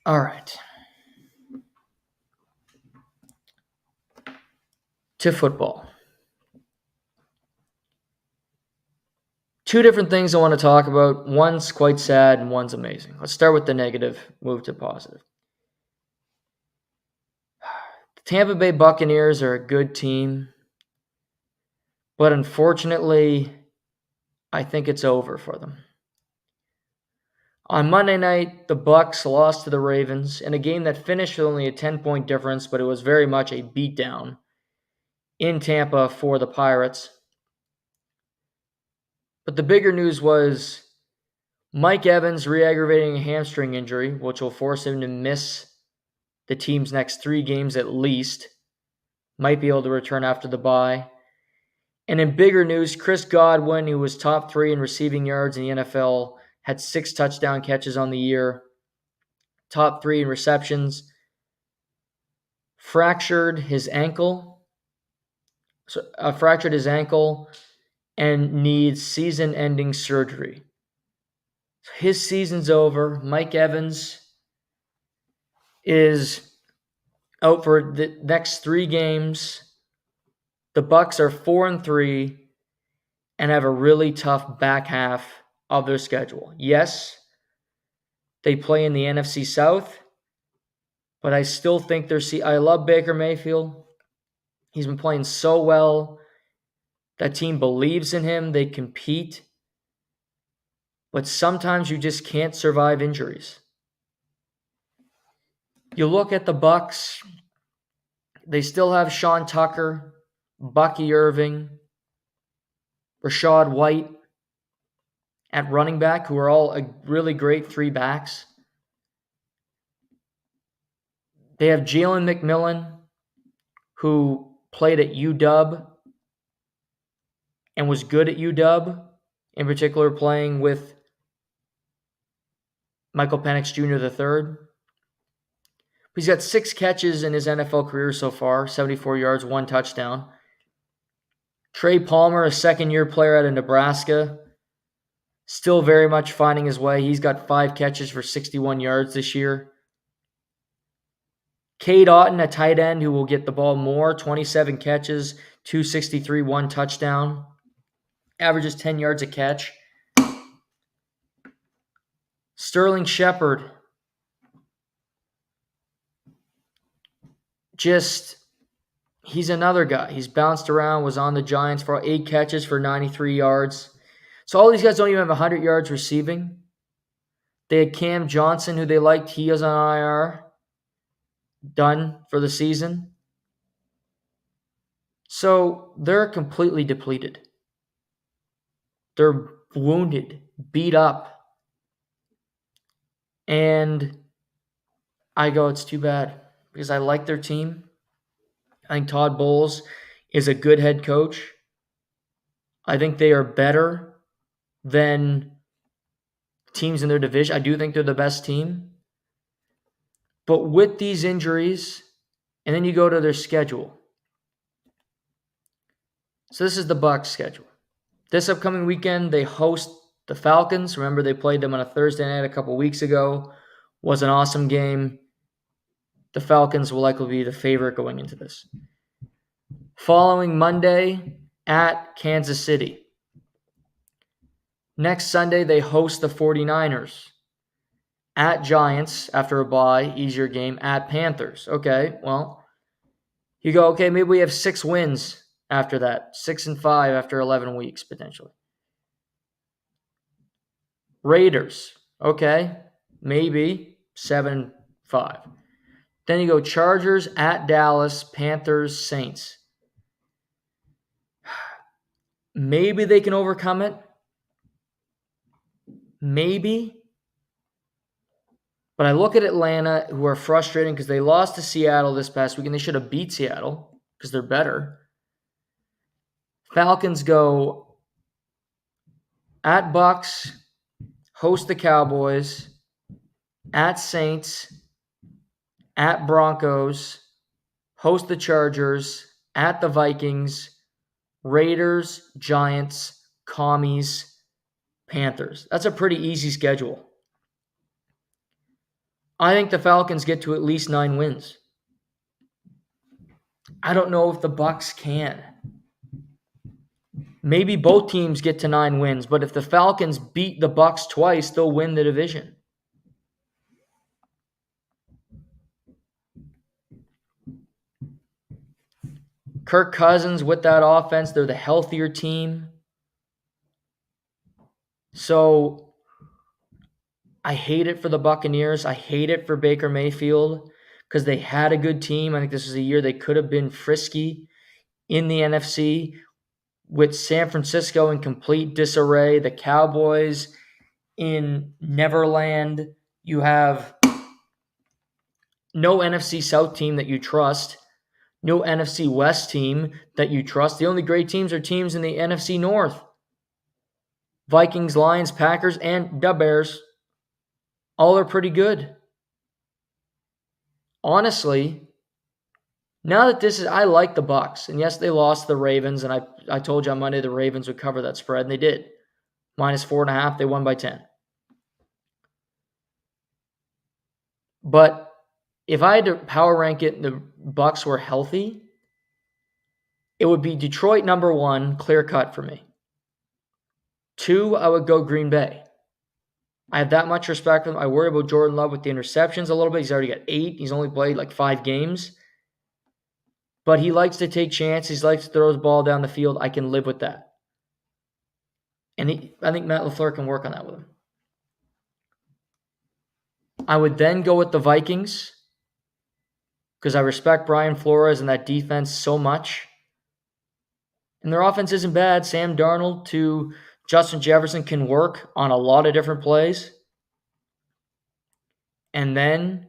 [SPEAKER 1] All right. To football. 2 different things I want to talk about. One's quite sad and one's amazing. Let's start with the negative, move to positive. The Tampa Bay Buccaneers are a good team, but unfortunately, I think it's over for them. On Monday night, the Bucs lost to the Ravens in a game that finished with only a 10-point difference, but it was very much a beatdown in Tampa for the Pirates. But the bigger news was Mike Evans re-aggravating a hamstring injury, which will force him to miss the team's next 3 games at least. Might be able to return after the bye. And in bigger news, Chris Godwin, who was top 3 in receiving yards in the NFL, had 6 touchdown catches on the year. Top 3 in receptions. Fractured his ankle and needs season-ending surgery. His season's over. Mike Evans is out for the next 3 games. The Bucs are 4-3 and have a really tough back half of their schedule. Yes, They play in the NFC South, but I still think I love Baker Mayfield. He's been playing so well. That team believes in him. They compete. But sometimes you just can't survive injuries. You look at the Bucs, they still have Sean Tucker, Bucky Irving, Rashad White at running back, who are all a really great three backs. They have Jalen McMillan, who played at UW and was good at UW, in particular playing with Michael Penix Jr. III. He's got 6 catches in his NFL career so far, 74 yards, 1 touchdown. Trey Palmer, a second-year player out of Nebraska, still very much finding his way. He's got 5 catches for 61 yards this year. Cade Otton, a tight end who will get the ball more, 27 catches, 263, 1 touchdown. Averages 10 yards a catch. Sterling Shepard, he's another guy. He's bounced around, was on the Giants for 8 catches for 93 yards. So all these guys don't even have 100 yards receiving. They had Cam Johnson, who they liked. He is on IR. Done for the season. So they're completely depleted. They're wounded, beat up. And I go, it's too bad, because I like their team. I think Todd Bowles is a good head coach. I think they are better than teams in their division. I do think they're the best team. But with these injuries, and then you go to their schedule. So this is the Bucs schedule. This upcoming weekend, they host the Falcons. Remember, they played them on a Thursday night a couple weeks ago. Was an awesome game. The Falcons will likely be the favorite going into this. Following Monday, at Kansas City. Next Sunday, they host the 49ers. At Giants, after a bye, easier game. At Panthers. Okay, well, you go, okay, maybe we have 6 wins after that. 6-5 after 11 weeks, potentially. Raiders. Okay, maybe 7-5. Then you go Chargers, at Dallas, Panthers, Saints. Maybe they can overcome it. Maybe. But I look at Atlanta, who are frustrating because they lost to Seattle this past week, and they should have beat Seattle because they're better. Falcons go at Bucs, host the Cowboys, at Saints, at Broncos, host the Chargers, at the Vikings, Raiders, Giants, Commies, Panthers. That's a pretty easy schedule. I think the Falcons get to at least 9 wins. I don't know if the Bucs can. Maybe both teams get to 9 wins, but if the Falcons beat the Bucs twice, they'll win the division. Kirk Cousins with that offense, they're the healthier team. So I hate it for the Buccaneers. I hate it for Baker Mayfield because they had a good team. I think this was a year they could have been frisky in the NFC. With San Francisco in complete disarray, the Cowboys in Neverland, you have no NFC South team that you trust, no NFC West team that you trust. The only great teams are teams in the NFC North. Vikings, Lions, Packers, and the Bears. All are pretty good. Honestly, now that I like the Bucs, and yes, they lost the Ravens, and I told you on Monday the Ravens would cover that spread, and they did. -4.5, they won by 10. But if I had to power rank it and the Bucs were healthy, it would be Detroit number 1, clear cut for me. 2, I would go Green Bay. I have that much respect for him. I worry about Jordan Love with the interceptions a little bit. He's already got 8. He's only played like 5 games. But he likes to take chances. He likes to throw his ball down the field. I can live with that. And I think Matt LaFleur can work on that with him. I would then go with the Vikings because I respect Brian Flores and that defense so much. And their offense isn't bad. Sam Darnold to Justin Jefferson can work on a lot of different plays. And then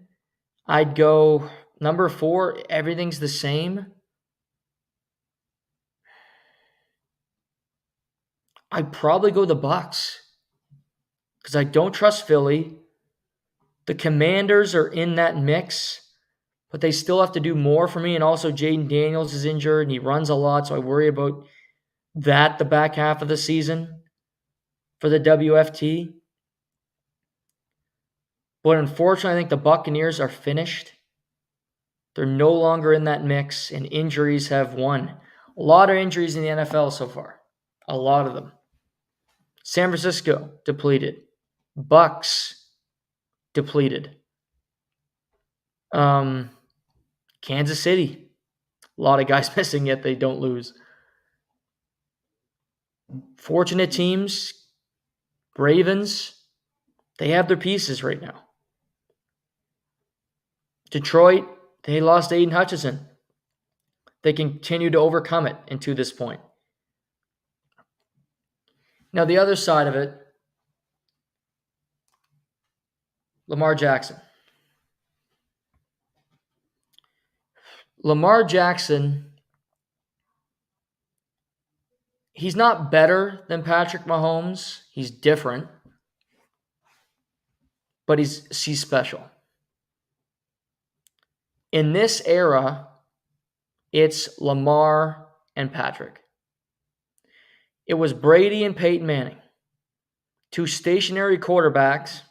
[SPEAKER 1] I'd go number 4, everything's the same. I'd probably go the Bucs because I don't trust Philly. The Commanders are in that mix, but they still have to do more for me. And also Jaden Daniels is injured and he runs a lot, so I worry about that the back half of the season for the WFT. But unfortunately, I think the Buccaneers are finished. They're no longer in that mix, and injuries have won. A lot of injuries in the NFL so far. A lot of them. San Francisco, depleted. Bucks, depleted. Kansas City, a lot of guys missing, yet they don't lose. Fortunate teams, Ravens, they have their pieces right now. Detroit, they lost Aiden Hutchinson. They continue to overcome it and to this point. Now, the other side of it, Lamar Jackson. Lamar Jackson, he's not better than Patrick Mahomes. He's different. But he's special. In this era, it's Lamar and Patrick. It was Brady and Peyton Manning, 2 stationary quarterbacks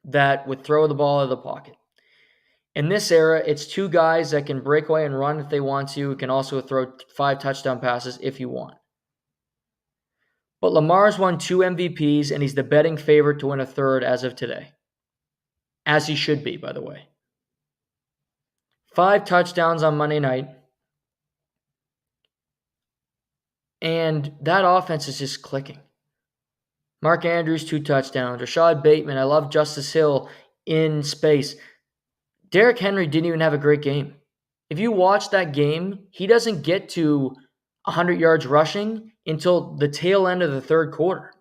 [SPEAKER 1] that would throw the ball out of the pocket. In this era, it's 2 guys that can break away and run if they want to. Can also throw 5 touchdown passes if you want. But Lamar's won 2 MVPs, and he's the betting favorite to win a 3rd as of today. As he should be, by the way. 5 touchdowns on Monday night. And that offense is just clicking. Mark Andrews, 2 touchdowns. Rashad Bateman, I love Justice Hill in space. Derrick Henry didn't even have a great game. If you watch that game, he doesn't get to 100 yards rushing until the tail end of the 3rd quarter.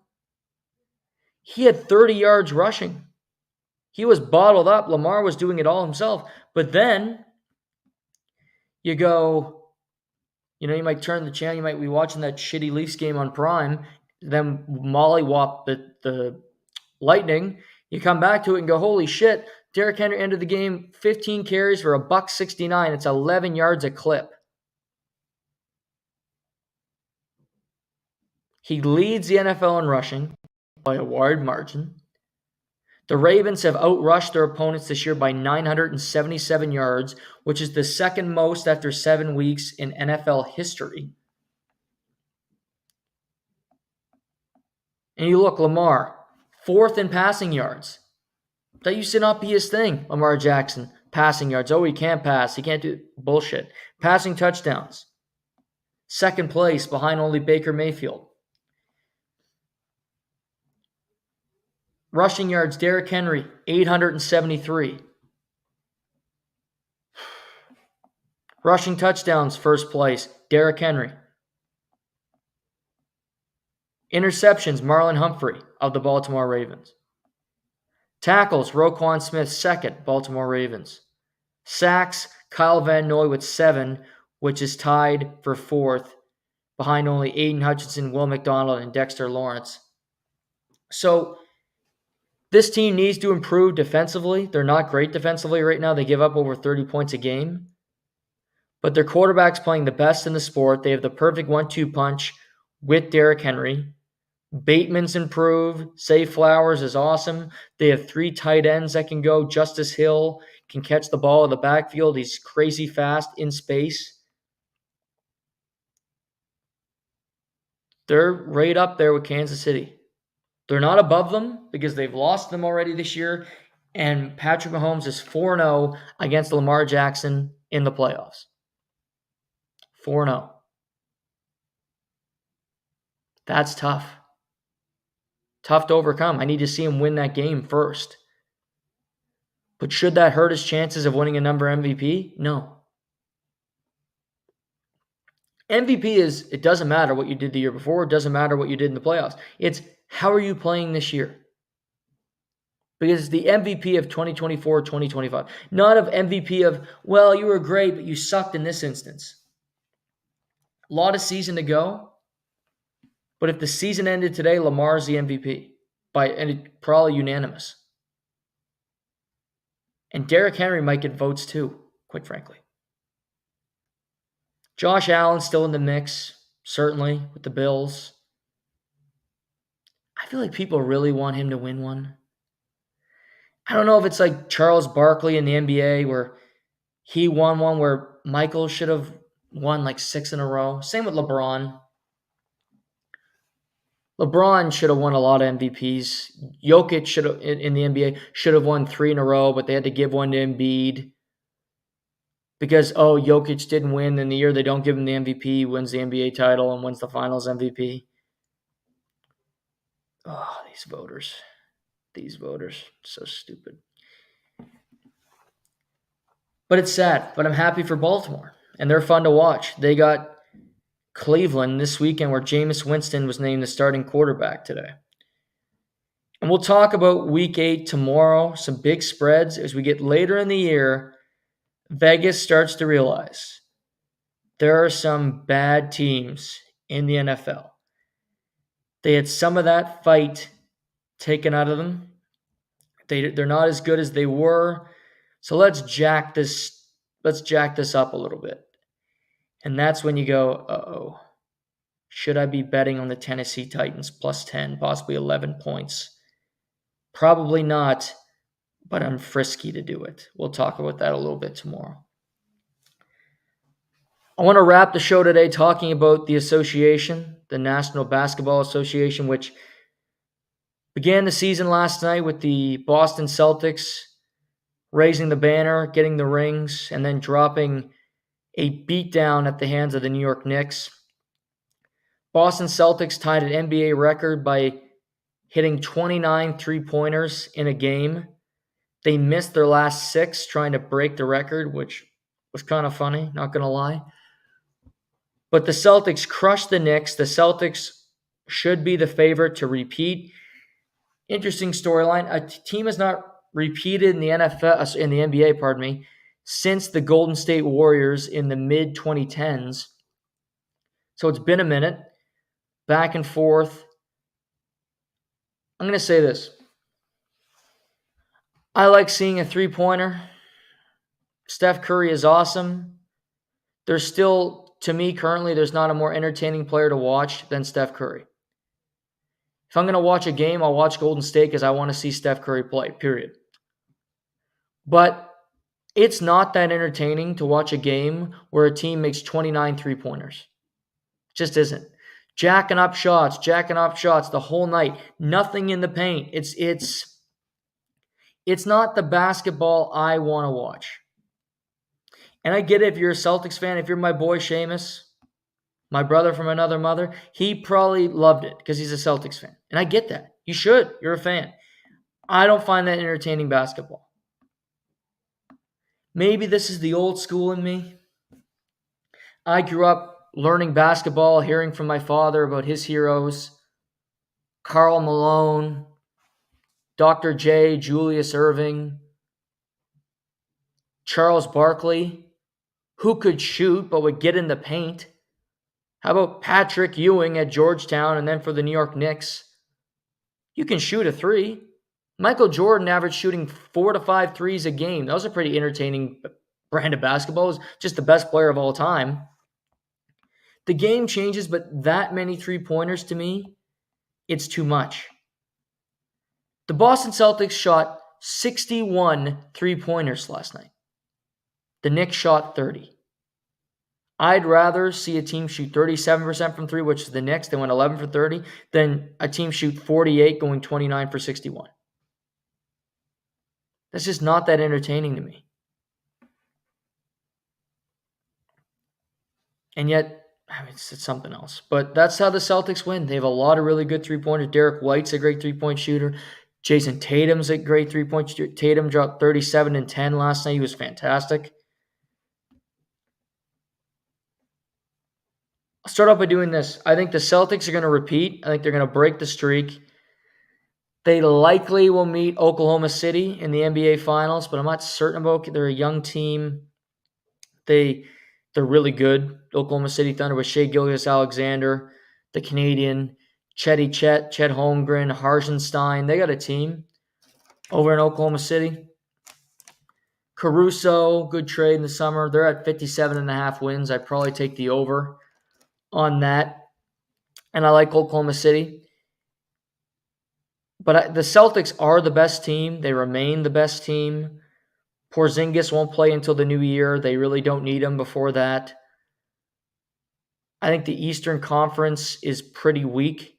[SPEAKER 1] He had 30 yards rushing. He was bottled up. Lamar was doing it all himself. But then you go, you might turn the channel. You might be watching that shitty Leafs game on Prime. Then mollywop the Lightning. You come back to it and go, holy shit. Derrick Henry ended the game 15 carries for $169. It's 11 yards a clip. He leads the NFL in rushing by a wide margin. The Ravens have outrushed their opponents this year by 977 yards, which is the 2nd most after 7 weeks in NFL history. And you look, Lamar, 4th in passing yards. That used to not be his thing, Lamar Jackson. Passing yards. Oh, he can't pass. He can't do bullshit. Passing touchdowns. 2nd place behind only Baker Mayfield. Rushing yards, Derrick Henry, 873. Rushing touchdowns, 1st place, Derrick Henry. Interceptions, Marlon Humphrey of the Baltimore Ravens. Tackles, Roquan Smith, 2nd, Baltimore Ravens. Sacks, Kyle Van Noy with 7, which is tied for 4th, behind only Aiden Hutchinson, Will McDonald, and Dexter Lawrence. So this team needs to improve defensively. They're not great defensively right now. They give up over 30 points a game. But their quarterback's playing the best in the sport. They have the perfect 1-2 punch with Derrick Henry. Bateman's improved. Say Flowers is awesome. They have 3 tight ends that can go. Justice Hill can catch the ball in the backfield. He's crazy fast in space. They're right up there with Kansas City. They're not above them because they've lost them already this year. And Patrick Mahomes is 4-0 against Lamar Jackson in the playoffs. 4-0. That's tough. Tough to overcome. I need to see him win that game first. But should that hurt his chances of winning a number MVP? No. MVP is, it doesn't matter what you did the year before. It doesn't matter what you did in the playoffs. It's how are you playing this year? Because it's the MVP of 2024, 2025. Not of MVP of, well, you were great, but you sucked in this instance. A lot of season to go. But if the season ended today, Lamar's the MVP. And it's probably unanimous. And Derrick Henry might get votes too, quite frankly. Josh Allen's still in the mix, certainly, with the Bills. I feel like people really want him to win one. I don't know if it's like Charles Barkley in the NBA where he won one where Michael should have won like 6 in a row. Same with LeBron. LeBron should have won a lot of MVPs. Jokic should have, in the NBA, should have won 3 in a row, but they had to give one to Embiid. Because, Jokic didn't win, and the year they don't give him the MVP, wins the NBA title and wins the finals MVP. Oh, these voters. These voters. So stupid. But it's sad. But I'm happy for Baltimore. And they're fun to watch. They got Cleveland this weekend where Jameis Winston was named the starting quarterback today. And we'll talk about Week 8 tomorrow. Some big spreads. As we get later in the year, Vegas starts to realize there are some bad teams in the NFL. They had some of that fight taken out of them. They're not as good as they were. So let's jack this up a little bit. And that's when you go, uh-oh. Should I be betting on the Tennessee Titans plus 10, possibly 11 points? Probably not, but I'm frisky to do it. We'll talk about that a little bit tomorrow. I want to wrap the show today talking about the association, the National Basketball Association, which began the season last night with the Boston Celtics raising the banner, getting the rings, and then dropping a beatdown at the hands of the New York Knicks. Boston Celtics tied an NBA record by hitting 29 three-pointers in a game. They missed their last 6 trying to break the record, which was kind of funny, not going to lie. But the Celtics crushed the Knicks. The Celtics should be the favorite to repeat. Interesting storyline. A team has not repeated in the NBA, since the Golden State Warriors in the mid-2010s. So it's been a minute. Back and forth. I'm going to say this. I like seeing a three-pointer. Steph Curry is awesome. There's still, to me currently, there's not a more entertaining player to watch than Steph Curry. If I'm going to watch a game, I'll watch Golden State because I want to see Steph Curry play, period. But it's not that entertaining to watch a game where a team makes 29 three-pointers. Just isn't. Jacking up shots the whole night. Nothing in the paint. It's not the basketball I want to watch. And I get it if you're a Celtics fan, if you're my boy Seamus, my brother from another mother, he probably loved it because he's a Celtics fan. And I get that. You should. You're a fan. I don't find that entertaining basketball. Maybe this is the old school in me. I grew up learning basketball, hearing from my father about his heroes, Karl Malone, Dr. J, Julius Erving, Charles Barkley, who could shoot but would get in the paint. How about Patrick Ewing at Georgetown and then for the New York Knicks? You can shoot a 3. Michael Jordan averaged shooting 4 to 5 threes a game. That was a pretty entertaining brand of basketball. He was just the best player of all time. The game changes, but that many three-pointers to me, it's too much. The Boston Celtics shot 61 three-pointers last night. The Knicks shot 30. I'd rather see a team shoot 37% from three, which is the Knicks. They went 11 for 30, than a team shoot 48 going 29 for 61. That's just not that entertaining to me. And yet, it's something else. But that's how the Celtics win. They have a lot of really good three-pointers. Derek White's a great three-point shooter. Jason Tatum's a great three-point shooter. Tatum dropped 37 and 10 last night. He was fantastic. I'll start off by doing this. I think the Celtics are going to repeat. I think they're going to break the streak. They likely will meet Oklahoma City in the NBA Finals, but I'm not certain about it. They're a young team. They're really good. Oklahoma City Thunder with Shai Gilgeous-Alexander, the Canadian, Chet Holmgren, Hartenstein. They got a team over in Oklahoma City. Caruso, good trade in the summer. They're at 57.5 wins. I'd probably take the over on that. And I like Oklahoma City. But the Celtics are the best team. They remain the best team. Porzingis won't play until the new year. They really don't need him before that. I think the Eastern Conference is pretty weak.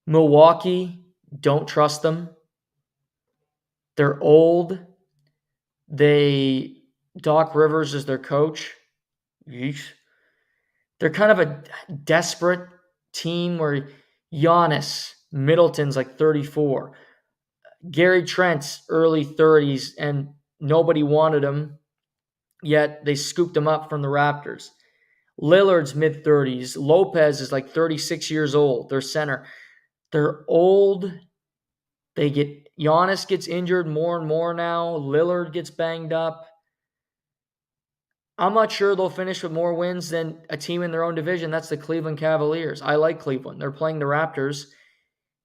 [SPEAKER 1] Milwaukee, don't trust them. They're old. Doc Rivers is their coach. Yeesh. They're kind of a desperate team where Giannis, Middleton's like 34. Gary Trent's early 30s, and nobody wanted him, yet they scooped him up from the Raptors. Lillard's mid-30s. Lopez is like 36 years old. Their center. They're old. Giannis gets injured more and more now. Lillard gets banged up. I'm not sure they'll finish with more wins than a team in their own division. That's the Cleveland Cavaliers. I like Cleveland. They're playing the Raptors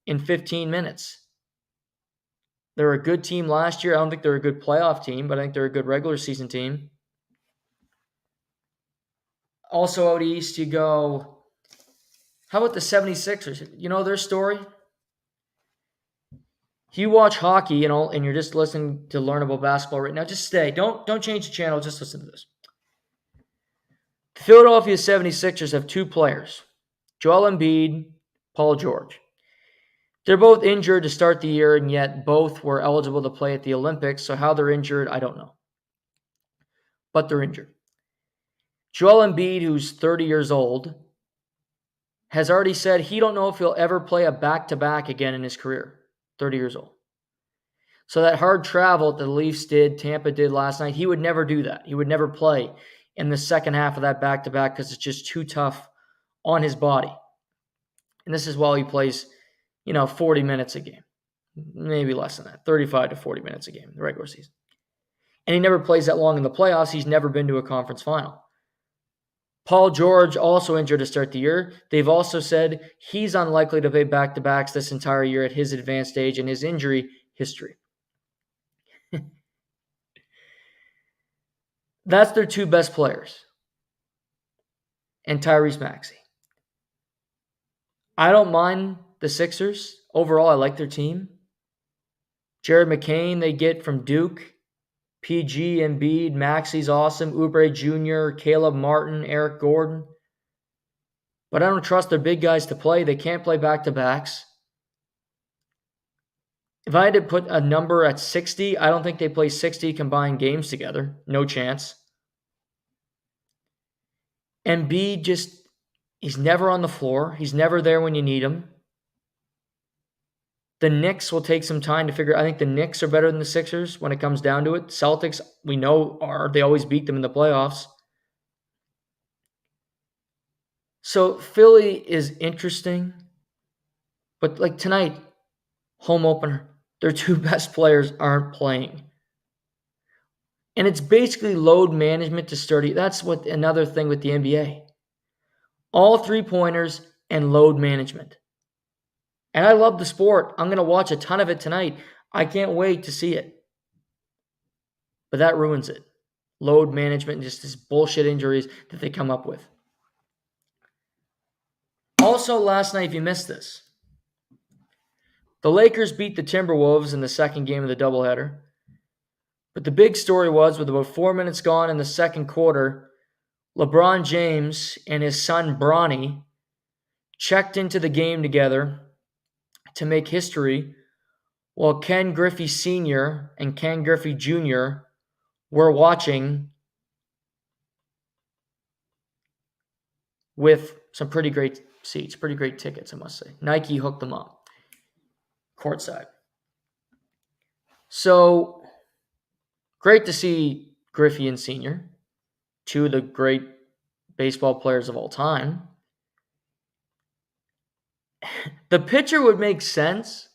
[SPEAKER 1] in 15 minutes. They're a good team last year. I don't think they're a good playoff team, but I think they're a good regular season team. Also out east, you go, how about the 76ers? You know their story? If you watch hockey, and you're just listening to learn about basketball right now, just stay. Don't change the channel. Just listen to this. The Philadelphia 76ers have two players, Joel Embiid, Paul George. They're both injured to start the year, and yet both were eligible to play at the Olympics, so how they're injured, I don't know. But they're injured. Joel Embiid, who's 30 years old, has already said he don't know if he'll ever play a back-to-back again in his career. 30 years old. So that hard travel that the Leafs did, Tampa did last night, he would never do that. He would never play in the second half of that back-to-back because it's just too tough on his body. And this is while he plays, 40 minutes a game. Maybe less than that, 35 to 40 minutes a game in the regular season. And he never plays that long in the playoffs. He's never been to a conference final. Paul George also injured to start the year. They've also said he's unlikely to play back-to-backs this entire year at his advanced age and his injury history. That's their two best players. And Tyrese Maxey. I don't mind the Sixers. Overall, I like their team. Jared McCain they get from Duke. PG, Embiid, Maxey's awesome. Oubre Jr., Caleb Martin, Eric Gordon. But I don't trust their big guys to play. They can't play back-to-backs. If I had to put a number at 60, I don't think they play 60 combined games together. No chance. Embiid he's never on the floor. He's never there when you need him. The Knicks will take some time to figure. I think the Knicks are better than the Sixers when it comes down to it. Celtics, we know are. They always beat them in the playoffs. So Philly is interesting. But like tonight, home opener, their two best players aren't playing. And it's basically load management to start. That's what another thing with the NBA. All three-pointers and load management. And I love the sport. I'm going to watch a ton of it tonight. I can't wait to see it. But that ruins it. Load management and just these bullshit injuries that they come up with. Also, last night, if you missed this, the Lakers beat the Timberwolves in the second game of the doubleheader. But the big story was, with about 4 minutes gone in the second quarter, LeBron James and his son Bronny checked into the game together to make history, while Ken Griffey Sr. and Ken Griffey Jr. were watching with some pretty great seats, pretty great tickets, I must say. Nike hooked them up courtside. So great to see Griffey and Sr., two of the great baseball players of all time. The picture would make sense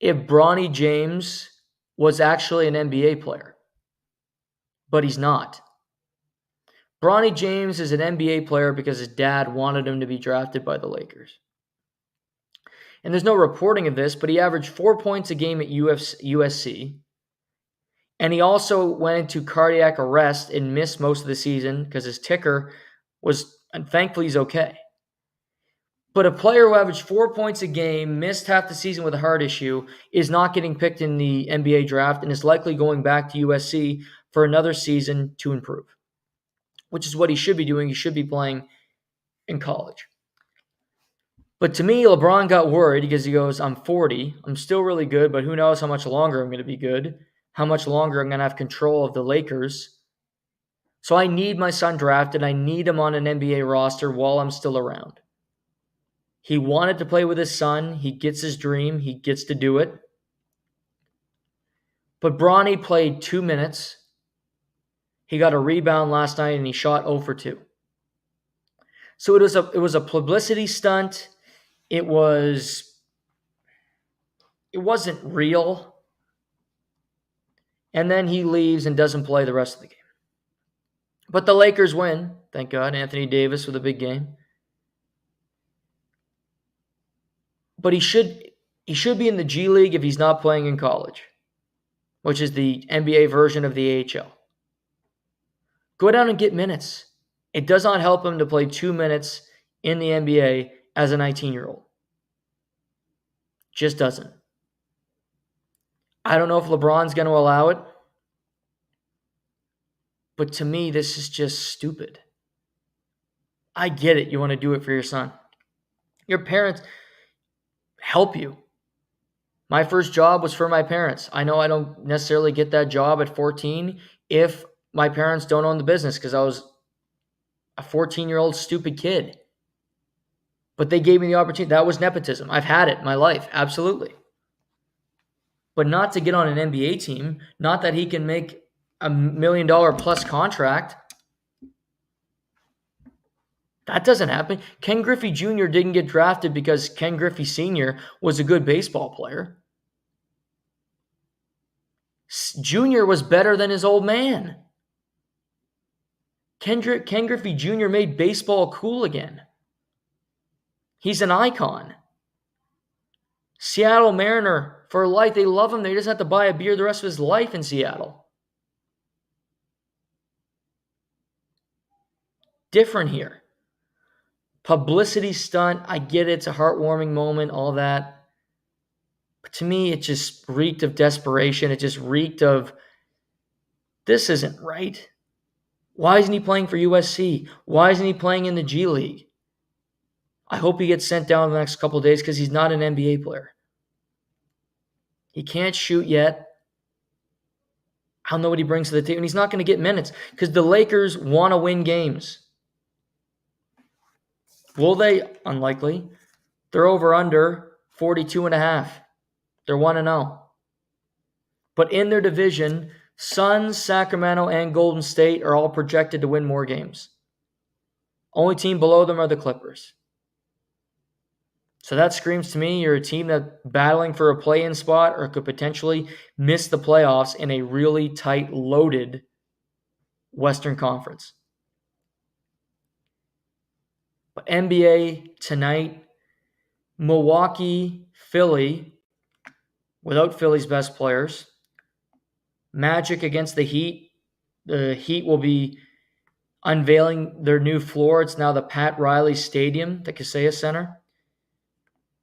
[SPEAKER 1] if Bronny James was actually an NBA player, but he's not. Bronny James is an NBA player because his dad wanted him to be drafted by the Lakers. And there's no reporting of this, but he averaged 4 points a game at USC. And he also went into cardiac arrest and missed most of the season because his ticker was, and thankfully he's okay. But a player who averaged 4 points a game, missed half the season with a heart issue, is not getting picked in the NBA draft and is likely going back to USC for another season to improve, which is what he should be doing. He should be playing in college. But to me, LeBron got worried because he goes, I'm 40. I'm still really good, but who knows how much longer I'm going to be good, how much longer I'm going to have control of the Lakers. So I need my son drafted. I need him on an NBA roster while I'm still around. He wanted to play with his son. He gets his dream. He gets to do it. But Bronny played 2 minutes. He got a rebound last night and he shot 0 for 2. So it was a publicity stunt. It wasn't real. And then he leaves and doesn't play the rest of the game. But the Lakers win, thank God. Anthony Davis with a big game. But he should be in the G League if he's not playing in college, which is the NBA version of the AHL. Go down and get minutes. It does not help him to play 2 minutes in the NBA as a 19-year-old. Just doesn't. I don't know if LeBron's going to allow it, but to me, this is just stupid. I get it. You want to do it for your son. Your parents help you. My first job was for my parents. I know I don't necessarily get that job at 14 if my parents don't own the business because I was a 14-year-old stupid kid. But they gave me the opportunity. That was nepotism. I've had it in my life. Absolutely. But not to get on an NBA team. Not that he can make $1 million plus contract. That doesn't happen. Ken Griffey Jr. didn't get drafted because Ken Griffey Sr. was a good baseball player. Jr. was better than his old man. Ken Griffey Jr. made baseball cool again. He's an icon. Seattle Mariner for life. They love him. They just have to buy a beer the rest of his life in Seattle. Different here. Publicity stunt. I get it. It's a heartwarming moment, all that. But to me, it just reeked of desperation. It just reeked of, this isn't right. Why isn't he playing for USC? Why isn't he playing in the G League? I hope he gets sent down in the next couple of days because he's not an NBA player. He can't shoot yet. I don't know what he brings to the table. And he's not going to get minutes because the Lakers want to win games. Will they? Unlikely. They're over under 42.5. They're 1-0. But in their division, Suns, Sacramento, and Golden State are all projected to win more games. Only team below them are the Clippers. So that screams to me you're a team that's battling for a play-in spot or could potentially miss the playoffs in a really tight, loaded Western Conference. But NBA tonight, Milwaukee, Philly, without Philly's best players. Magic against the Heat. The Heat will be unveiling their new floor. It's now the Pat Riley Stadium, the Kaseya Center.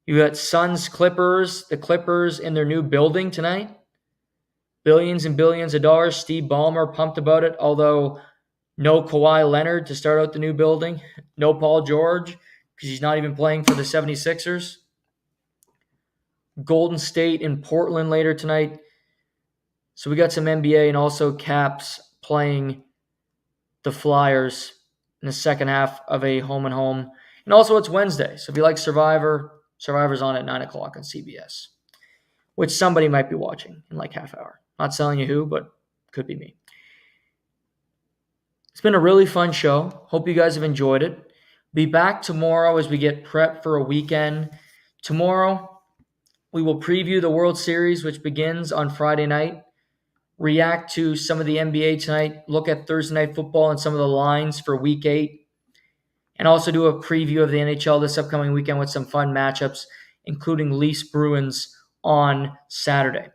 [SPEAKER 1] You got Suns, Clippers, the Clippers in their new building tonight. Billions and billions of dollars. Steve Ballmer pumped about it, although No Kawhi Leonard to start out the new building. No Paul George because he's not even playing for the 76ers. Golden State and Portland later tonight. So we got some NBA and also Caps playing the Flyers in the second half of a home and home. And also it's Wednesday. So if you like Survivor, Survivor's on at 9 o'clock on CBS, which somebody might be watching in like half hour. Not telling you who, but could be me. It's been a really fun show. Hope you guys have enjoyed it. Be back tomorrow as we get prepped for a weekend. Tomorrow, we will preview the World Series, which begins on Friday night. React to some of the NBA tonight. Look at Thursday Night Football and some of the lines for Week 8. And also do a preview of the NHL this upcoming weekend with some fun matchups, including Leafs Bruins on Saturday.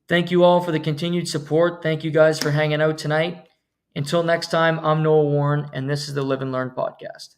[SPEAKER 1] Thank you all for the continued support. Thank you guys for hanging out tonight. Until next time, I'm Noah Warren, and this is the Live and Learn podcast.